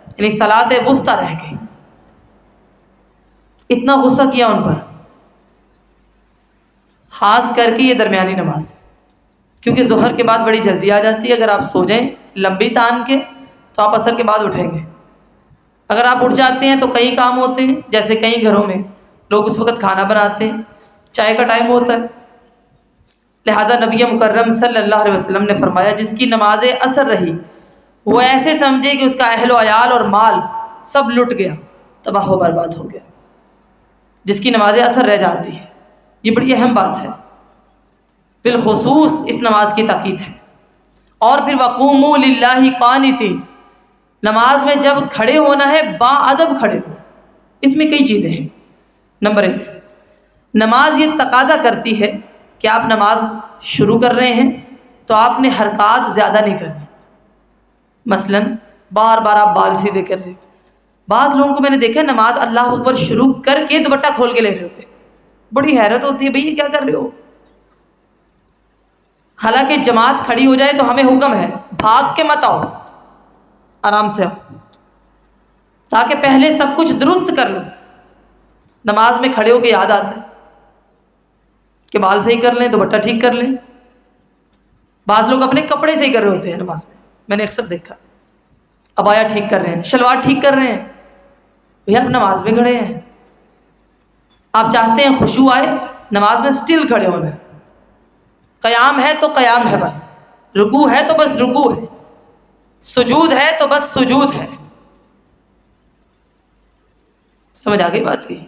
یعنی صلاۃ وسطیٰ رہ گئی. اتنا غصہ کیا ان پر، خاص کر کے یہ درمیانی نماز، کیونکہ ظہر کے بعد بڑی جلدی آ جاتی ہے. اگر آپ سو جائیں لمبی تان کے تو آپ عصر کے بعد اٹھیں گے. اگر آپ اٹھ جاتے ہیں تو کئی کام ہوتے ہیں، جیسے کئی گھروں میں لوگ اس وقت کھانا بناتے ہیں، چائے کا ٹائم ہوتا ہے. لہٰذا نبی مکرم صلی اللہ علیہ وسلم نے فرمایا جس کی نماز عصر رہی وہ ایسے سمجھے کہ اس کا اہل و عیال اور مال سب لٹ گیا، تباہ و برباد ہو گیا، جس کی نماز اثر رہ جاتی ہے۔ یہ بڑی اہم بات ہے، بالخصوص اس نماز کی تاکید ہے۔ اور پھر وقوموا للہ قانتین، نماز میں جب کھڑے ہونا ہے با ادب کھڑے ہو۔ اس میں کئی چیزیں ہیں۔ نمبر 1، نماز یہ تقاضا کرتی ہے کہ آپ نماز شروع کر رہے ہیں تو آپ نے حرکات زیادہ نہیں کرنی۔ مثلا بار بار آپ بال سیدھے کر رہے ہیں۔ بعض لوگوں کو میں نے دیکھا نماز اللہ اکبر شروع کر کے دوپٹہ کھول کے لے رہے ہوتے ہیں، بڑی حیرت ہوتی ہے، بھئی یہ کیا کر رہے ہو؟ حالانکہ جماعت کھڑی ہو جائے تو ہمیں حکم ہے بھاگ کے مت آؤ، آرام سے آؤ، تاکہ پہلے سب کچھ درست کر لو۔ نماز میں کھڑے ہو کے یاد آتا ہے کہ بال صحیح کر لیں، دوپٹہ ٹھیک کر لیں۔ بعض لوگ اپنے کپڑے صحیح کر رہے ہوتے ہیں نماز میں نے اکثر دیکھا، عبایا ٹھیک کر رہے ہیں، شلوار ٹھیک کر رہے ہیں، بھیا آپ نماز میں کھڑے ہیں۔ آپ چاہتے ہیں خشوع آئے، نماز میں سٹل کھڑے ہونا ہے، قیام ہے تو قیام ہے بس، رکوع ہے تو بس رکوع ہے، سجود ہے تو بس سجود ہے۔ سمجھ آ گئی بات کی؟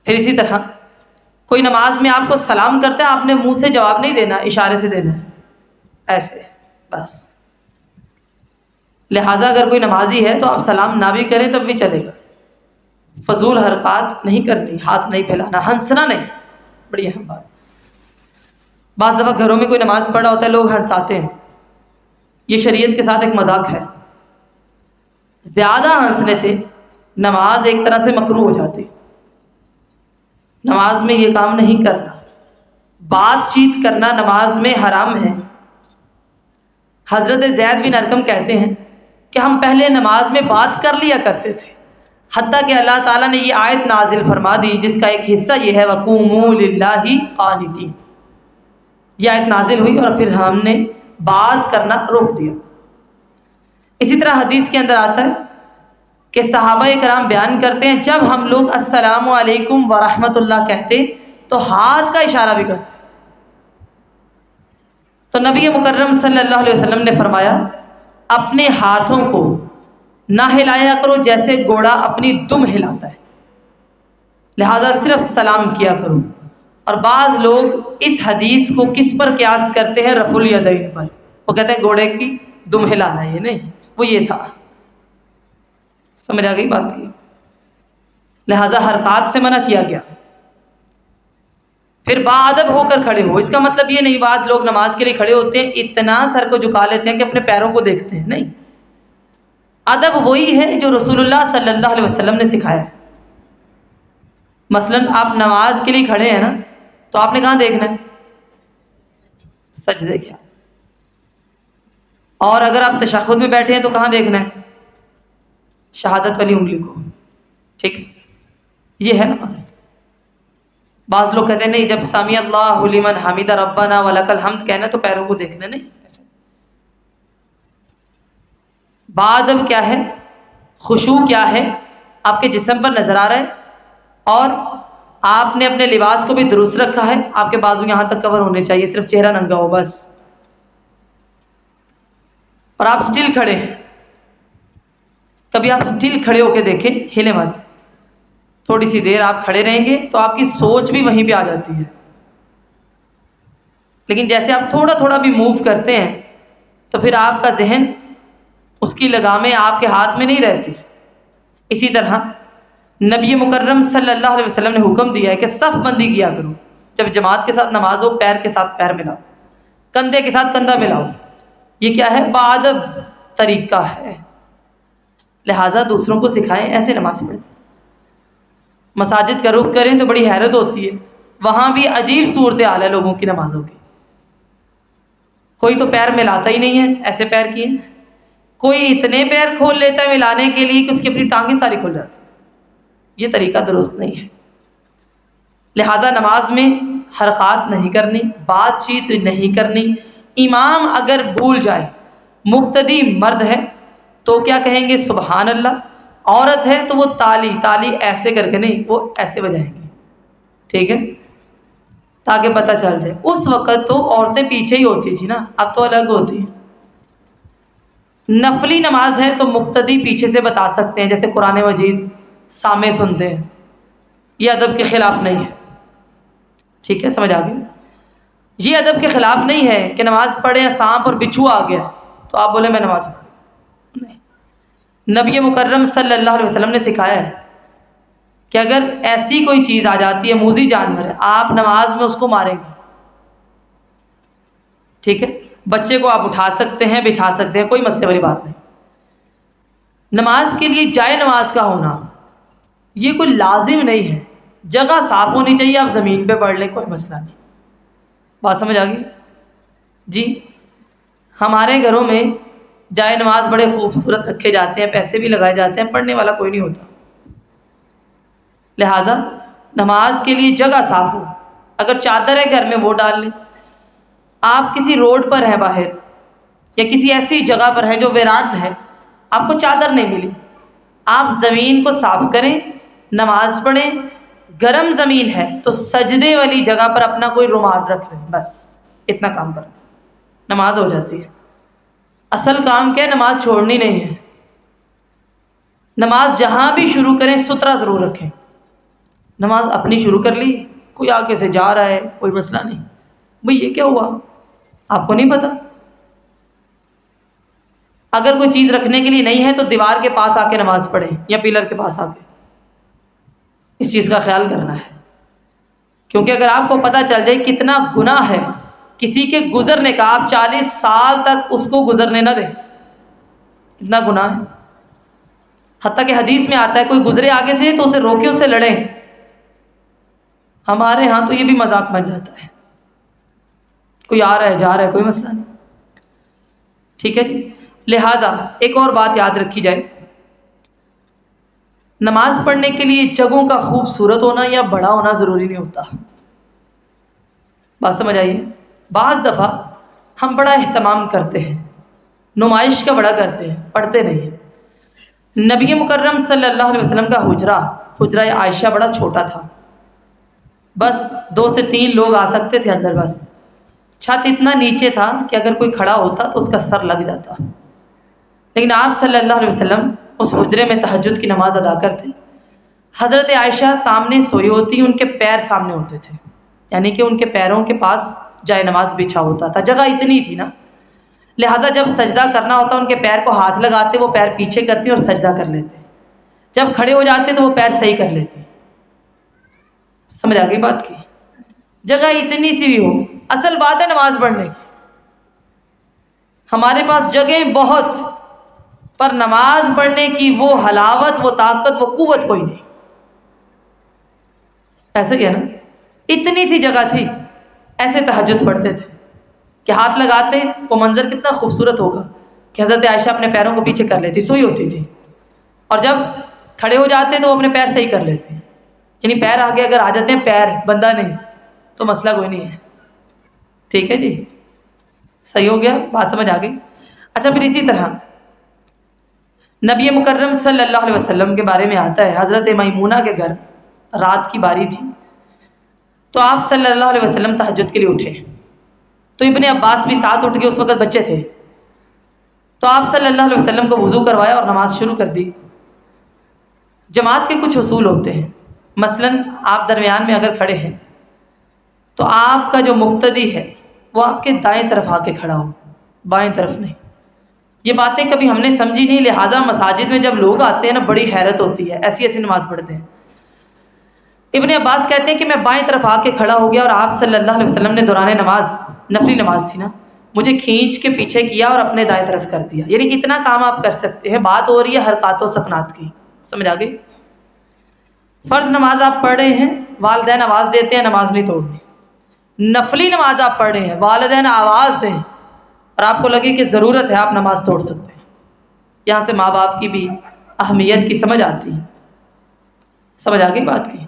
پھر اسی طرح کوئی نماز میں آپ کو سلام کرتا ہے، آپ نے منہ سے جواب نہیں دینا، اشارے سے دینا ہے، ایسے بس۔ لہٰذا اگر کوئی نمازی ہے تو آپ سلام نہ بھی کریں تب بھی چلے گا، فضول حرکات نہیں کرنی، ہاتھ نہیں پھیلانا، ہنسنا نہیں، بڑی اہم بات۔ بعض دفعہ گھروں میں کوئی نماز پڑھا ہوتا ہے، لوگ ہنساتے ہیں، یہ شریعت کے ساتھ ایک مذاق ہے۔ زیادہ ہنسنے سے نماز ایک طرح سے مکروہ ہو جاتی، نماز میں یہ کام نہیں کرنا۔ بات چیت کرنا نماز میں حرام ہے۔ حضرت زید بن ارقم کہتے ہیں کہ ہم پہلے نماز میں بات کر لیا کرتے تھے، حتیٰ کہ اللہ تعالیٰ نے یہ آیت نازل فرما دی جس کا ایک حصہ یہ ہے وَقُومُوا لِلَّهِ قَانِتِينَ۔ یہ آیت نازل ہوئی اور پھر ہم نے بات کرنا روک دیا۔ اسی طرح حدیث کے اندر آتا ہے کہ صحابہ کرام بیان کرتے ہیں جب ہم لوگ السلام علیکم ورحمۃ اللہ کہتے تو ہاتھ کا اشارہ بھی کرتے، تو نبی مکرم صلی اللہ علیہ وسلم نے فرمایا اپنے ہاتھوں کو نہ ہلایا کرو جیسے گھوڑا اپنی دم ہلاتا ہے، لہذا صرف سلام کیا کرو۔ اور بعض لوگ اس حدیث کو کس پر قیاس کرتے ہیں؟ رفع الیدین پر، وہ کہتے ہیں گھوڑے کی دم ہلانا، یہ نہیں، وہ یہ تھا۔ سمجھ آ گئی بات کی؟ لہذا حرکات سے منع کیا گیا۔ پھر باادب ہو کر کھڑے ہو، اس کا مطلب یہ نہیں بعض لوگ نماز کے لیے کھڑے ہوتے ہیں اتنا سر کو جھکا لیتے ہیں کہ اپنے پیروں کو دیکھتے ہیں، نہیں۔ ادب وہی ہے جو رسول اللہ صلی اللہ علیہ وسلم نے سکھایا ہے۔ مثلا آپ نماز کے لیے کھڑے ہیں نا، تو آپ نے کہاں دیکھنا ہے؟ سجدے کیا۔ اور اگر آپ تشہد میں بیٹھے ہیں تو کہاں دیکھنا ہے؟ شہادت والی انگلی کو، ٹھیک ہے؟ یہ ہے نماز۔ بعض لوگ کہتے ہیں نہیں، جب سمیع اللہ لمن حمد ربنا ولک الحمد کہنا تو پیروں کو دیکھنا، نہیں ایسا۔ باادب کیا ہے؟ خشوع کیا ہے؟ آپ کے جسم پر نظر آ رہا ہے اور آپ نے اپنے لباس کو بھی درست رکھا ہے، آپ کے بازو یہاں تک کور ہونے چاہیے، صرف چہرہ ننگا ہو بس، اور آپ سٹل کھڑے ہیں۔ کبھی آپ سٹل کھڑے ہو کے دیکھیں، ہلے مت، تھوڑی سی دیر آپ کھڑے رہیں گے تو آپ کی سوچ بھی وہیں پہ آ جاتی ہے، لیکن جیسے آپ تھوڑا تھوڑا بھی موو کرتے ہیں تو پھر آپ کا ذہن، اس کی لگامیں آپ کے ہاتھ میں نہیں رہتی۔ اسی طرح نبی مکرم صلی اللہ علیہ وسلم نے حکم دیا ہے کہ صف بندی کیا کرو، جب جماعت کے ساتھ نماز ہو پیر کے ساتھ پیر ملاؤ، کندھے کے ساتھ کندھا ملاؤ، یہ کیا ہے؟ باادب طریقہ ہے۔ لہٰذا دوسروں کو سکھائیں، ایسے نماز پڑھیں۔ مساجد کا رخ کریں تو بڑی حیرت ہوتی ہے، وہاں بھی عجیب صورتحال ہے لوگوں کی نمازوں کی۔ کوئی تو پیر ملاتا ہی نہیں ہے، ایسے پیر کیے، کوئی اتنے پیر کھول لیتا ہے ملانے کے لیے کہ اس کی اپنی ٹانگیں ساری کھل جاتی ہیں۔ یہ طریقہ درست نہیں ہے۔ لہٰذا نماز میں حرکات نہیں کرنی، بات چیت نہیں کرنی۔ امام اگر بھول جائے، مقتدی مرد ہے تو کیا کہیں گے؟ سبحان اللہ۔ عورت ہے تو وہ تالی ایسے کر کے نہیں، وہ ایسے بجائیں گے، ٹھیک ہے، تاکہ پتہ چل جائے۔ اس وقت تو عورتیں پیچھے ہی ہوتی تھی نا، اب تو الگ ہوتی ہیں۔ نفلی نماز ہے تو مقتدی پیچھے سے بتا سکتے ہیں، جیسے قرآن مجید سامع سنتے ہیں، یہ ادب کے خلاف نہیں ہے، ٹھیک ہے، سمجھ آ گئی؟ یہ ادب کے خلاف نہیں ہے کہ نماز پڑھیں، سانپ اور بچھو آ گیا تو آپ بولیں میں نماز پڑھوں، نہیں۔ نبی مکرم صلی اللہ علیہ وسلم نے سکھایا ہے کہ اگر ایسی کوئی چیز آ جاتی ہے، موذی جانور ہے، آپ نماز میں اس کو ماریں گے، ٹھیک ہے؟ بچے کو آپ اٹھا سکتے ہیں، بٹھا سکتے ہیں، کوئی مسئلے والی بات نہیں۔ نماز کے لیے جائے نماز کا ہونا یہ کوئی لازم نہیں ہے، جگہ صاف ہونی چاہیے، آپ زمین پہ پڑھ لیں، کوئی مسئلہ نہیں۔ بات سمجھ آ گئی؟ جی، ہمارے گھروں میں جائے نماز بڑے خوبصورت رکھے جاتے ہیں، پیسے بھی لگائے جاتے ہیں، پڑھنے والا کوئی نہیں ہوتا، لہٰذا نماز کے لیے جگہ صاف ہو، اگر چادر ہے گھر میں وہ ڈال لیں۔ آپ کسی روڈ پر ہیں باہر یا کسی ایسی جگہ پر ہے جو ویران ہے، آپ کو چادر نہیں ملی، آپ زمین کو صاف کریں، نماز پڑھیں۔ گرم زمین ہے تو سجدے والی جگہ پر اپنا کوئی رومال رکھ لیں، بس اتنا کام کر لیں، نماز ہو جاتی ہے۔ اصل کام کیا ہے؟ نماز چھوڑنی نہیں ہے۔ نماز جہاں بھی شروع کریں ستھرا ضرور رکھیں۔ نماز اپنی شروع کر لی، کوئی آگے سے جا رہا ہے، کوئی مسئلہ نہیں، بھئی یہ کیا ہوا؟ آپ کو نہیں پتا؟ اگر کوئی چیز رکھنے کے لیے نہیں ہے تو دیوار کے پاس آ کے نماز پڑھیں یا پلر کے پاس آ کے، اس چیز کا خیال کرنا ہے، کیونکہ اگر آپ کو پتہ چل جائے کتنا گناہ ہے کسی کے گزرنے کا، آپ 40 سال تک اس کو گزرنے نہ دیں، اتنا گناہ ہے۔ حتیٰ کہ حدیث میں آتا ہے کوئی گزرے آگے سے تو اسے روکیں، اسے لڑیں۔ ہمارے ہاں تو یہ بھی مذاق بن جاتا ہے، کوئی آ رہا ہے جا رہا ہے، کوئی مسئلہ نہیں، ٹھیک ہے جی۔ لہٰذا ایک اور بات یاد رکھی جائے، نماز پڑھنے کے لیے جگہوں کا خوبصورت ہونا یا بڑا ہونا ضروری نہیں ہوتا، بات سمجھ آئیے؟ بعض دفعہ ہم بڑا اہتمام کرتے ہیں، نمائش کا بڑا کرتے ہیں، پڑھتے نہیں ہیں۔ نبی مکرم صلی اللہ علیہ وسلم کا حجرہ عائشہ بڑا چھوٹا تھا، بس 2 سے 3 لوگ آ سکتے تھے اندر، بس چھت اتنا نیچے تھا کہ اگر کوئی کھڑا ہوتا تو اس کا سر لگ جاتا، لیکن آپ صلی اللہ علیہ وسلم اس حجرے میں تہجد کی نماز ادا کرتے۔ حضرت عائشہ سامنے سوئی ہوتی، ان کے پیر سامنے ہوتے تھے، یعنی کہ ان کے پیروں کے پاس جائے نماز بچھا ہوتا تھا، جگہ اتنی تھی نا، لہذا جب سجدہ کرنا ہوتا ان کے پیر کو ہاتھ لگاتے، وہ پیر پیچھے کرتے اور سجدہ کر لیتے، جب کھڑے ہو جاتے تو وہ پیر صحیح کر لیتے۔ سمجھ آ گئی بات کی؟ جگہ اتنی سی بھی ہو، اصل بات ہے نماز پڑھنے کی۔ ہمارے پاس جگہیں بہت، پر نماز پڑھنے کی وہ حلاوت، وہ طاقت، وہ قوت کوئی نہیں۔ ایسا ہی ہے نا، اتنی سی جگہ تھی، ایسے تہجد پڑھتے تھے کہ ہاتھ لگاتے، وہ منظر کتنا خوبصورت ہوگا کہ حضرت عائشہ اپنے پیروں کو پیچھے کر لیتی، سوئی ہوتی تھی، اور جب کھڑے ہو جاتے تو وہ اپنے پیر صحیح کر لیتے، یعنی پیر آگے اگر آ جاتے ہیں، پیر بندہ نہیں، تو مسئلہ کوئی نہیں ہے، ٹھیک ہے جی، صحیح ہو گیا، بات سمجھ آ گئی؟ اچھا، پھر اسی طرح نبی مکرم صلی اللہ علیہ وسلم کے بارے میں آتا ہے، حضرت میمونہ کے گھر رات کی باری تھی، تو آپ صلی اللہ علیہ وسلم تہجد کے لیے اٹھے، تو ابن عباس بھی ساتھ اٹھ گئے، اس وقت بچے تھے، تو آپ صلی اللہ علیہ وسلم کو وضو کروایا اور نماز شروع کر دی۔ جماعت کے کچھ اصول ہوتے ہیں، مثلا آپ درمیان میں اگر کھڑے ہیں تو آپ کا جو مقتدی ہے وہ آپ کے دائیں طرف آ کے کھڑا ہو، بائیں طرف نہیں۔ یہ باتیں کبھی ہم نے سمجھی نہیں، لہٰذا مساجد میں جب لوگ آتے ہیں نا بڑی حیرت ہوتی ہے، ایسی ایسی نماز پڑھتے ہیں۔ ابن عباس کہتے ہیں کہ میں بائیں طرف آ کے کھڑا ہو گیا اور آپ صلی اللہ علیہ وسلم نے دوران نماز، نفلی نماز تھی نا، مجھے کھینچ کے پیچھے کیا اور اپنے دائیں طرف کر دیا، یعنی اتنا کام آپ کر سکتے ہیں۔ بات ہو رہی ہے حرکات و سکنات کی، سمجھ آ گئی؟ فرض نماز آپ پڑھ رہے ہیں، والدین آواز دیتے ہیں، نماز نہیں توڑنی۔ نفلی نماز آپ پڑھ رہے ہیں، والدین آواز دیں اور آپ کو لگے کہ ضرورت ہے، آپ نماز توڑ سکتے ہیں۔ یہاں سے ماں باپ کی بھی اہمیت کی سمجھ آتی ہے، سمجھ آ گئی بات کی؟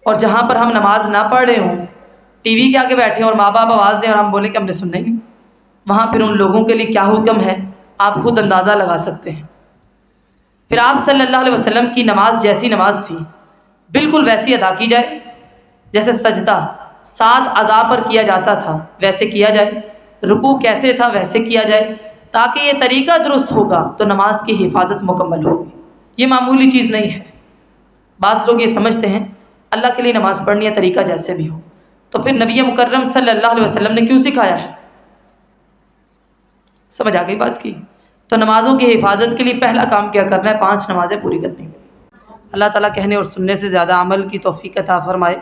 اور جہاں پر ہم نماز نہ پڑھ رہے ہوں، ٹی وی کے آگے بیٹھے اور ماں باپ آواز دیں اور ہم بولیں کہ ہم نے سننا ہی نہیں، وہاں پھر ان لوگوں کے لیے کیا حکم ہے آپ خود اندازہ لگا سکتے ہیں۔ پھر آپ صلی اللہ علیہ وسلم کی نماز جیسی نماز تھی بالکل ویسی ادا کی جائے، جیسے سجدہ 7 اعضاء پر کیا جاتا تھا ویسے کیا جائے، رکوع کیسے تھا ویسے کیا جائے، تاکہ یہ طریقہ درست ہوگا تو نماز کی حفاظت مکمل ہوگی. یہ معمولی چیز نہیں ہے. بعض لوگ یہ سمجھتے ہیں اللہ کے لیے نماز پڑھنی ہے طریقہ جیسے بھی ہو، تو پھر نبی مکرم صلی اللہ علیہ وسلم نے کیوں سکھایا ہے؟ سمجھ آ گئی بات کی؟ تو نمازوں کی حفاظت کے لیے پہلا کام کیا کرنا ہے؟ 5 نمازیں پوری کرنی. اللہ تعالیٰ کہنے اور سننے سے زیادہ عمل کی توفیق عطا فرمائے.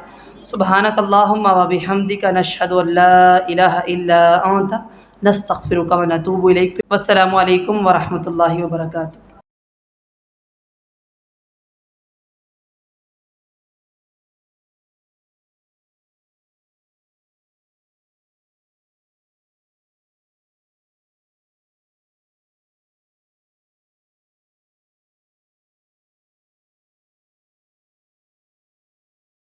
سبحانک اللہم و بحمدک نشہد ان لا الہ الا انت نستغفرک و نتوب الیک. والسلام علیکم ورحمۃ اللہ وبرکاتہ.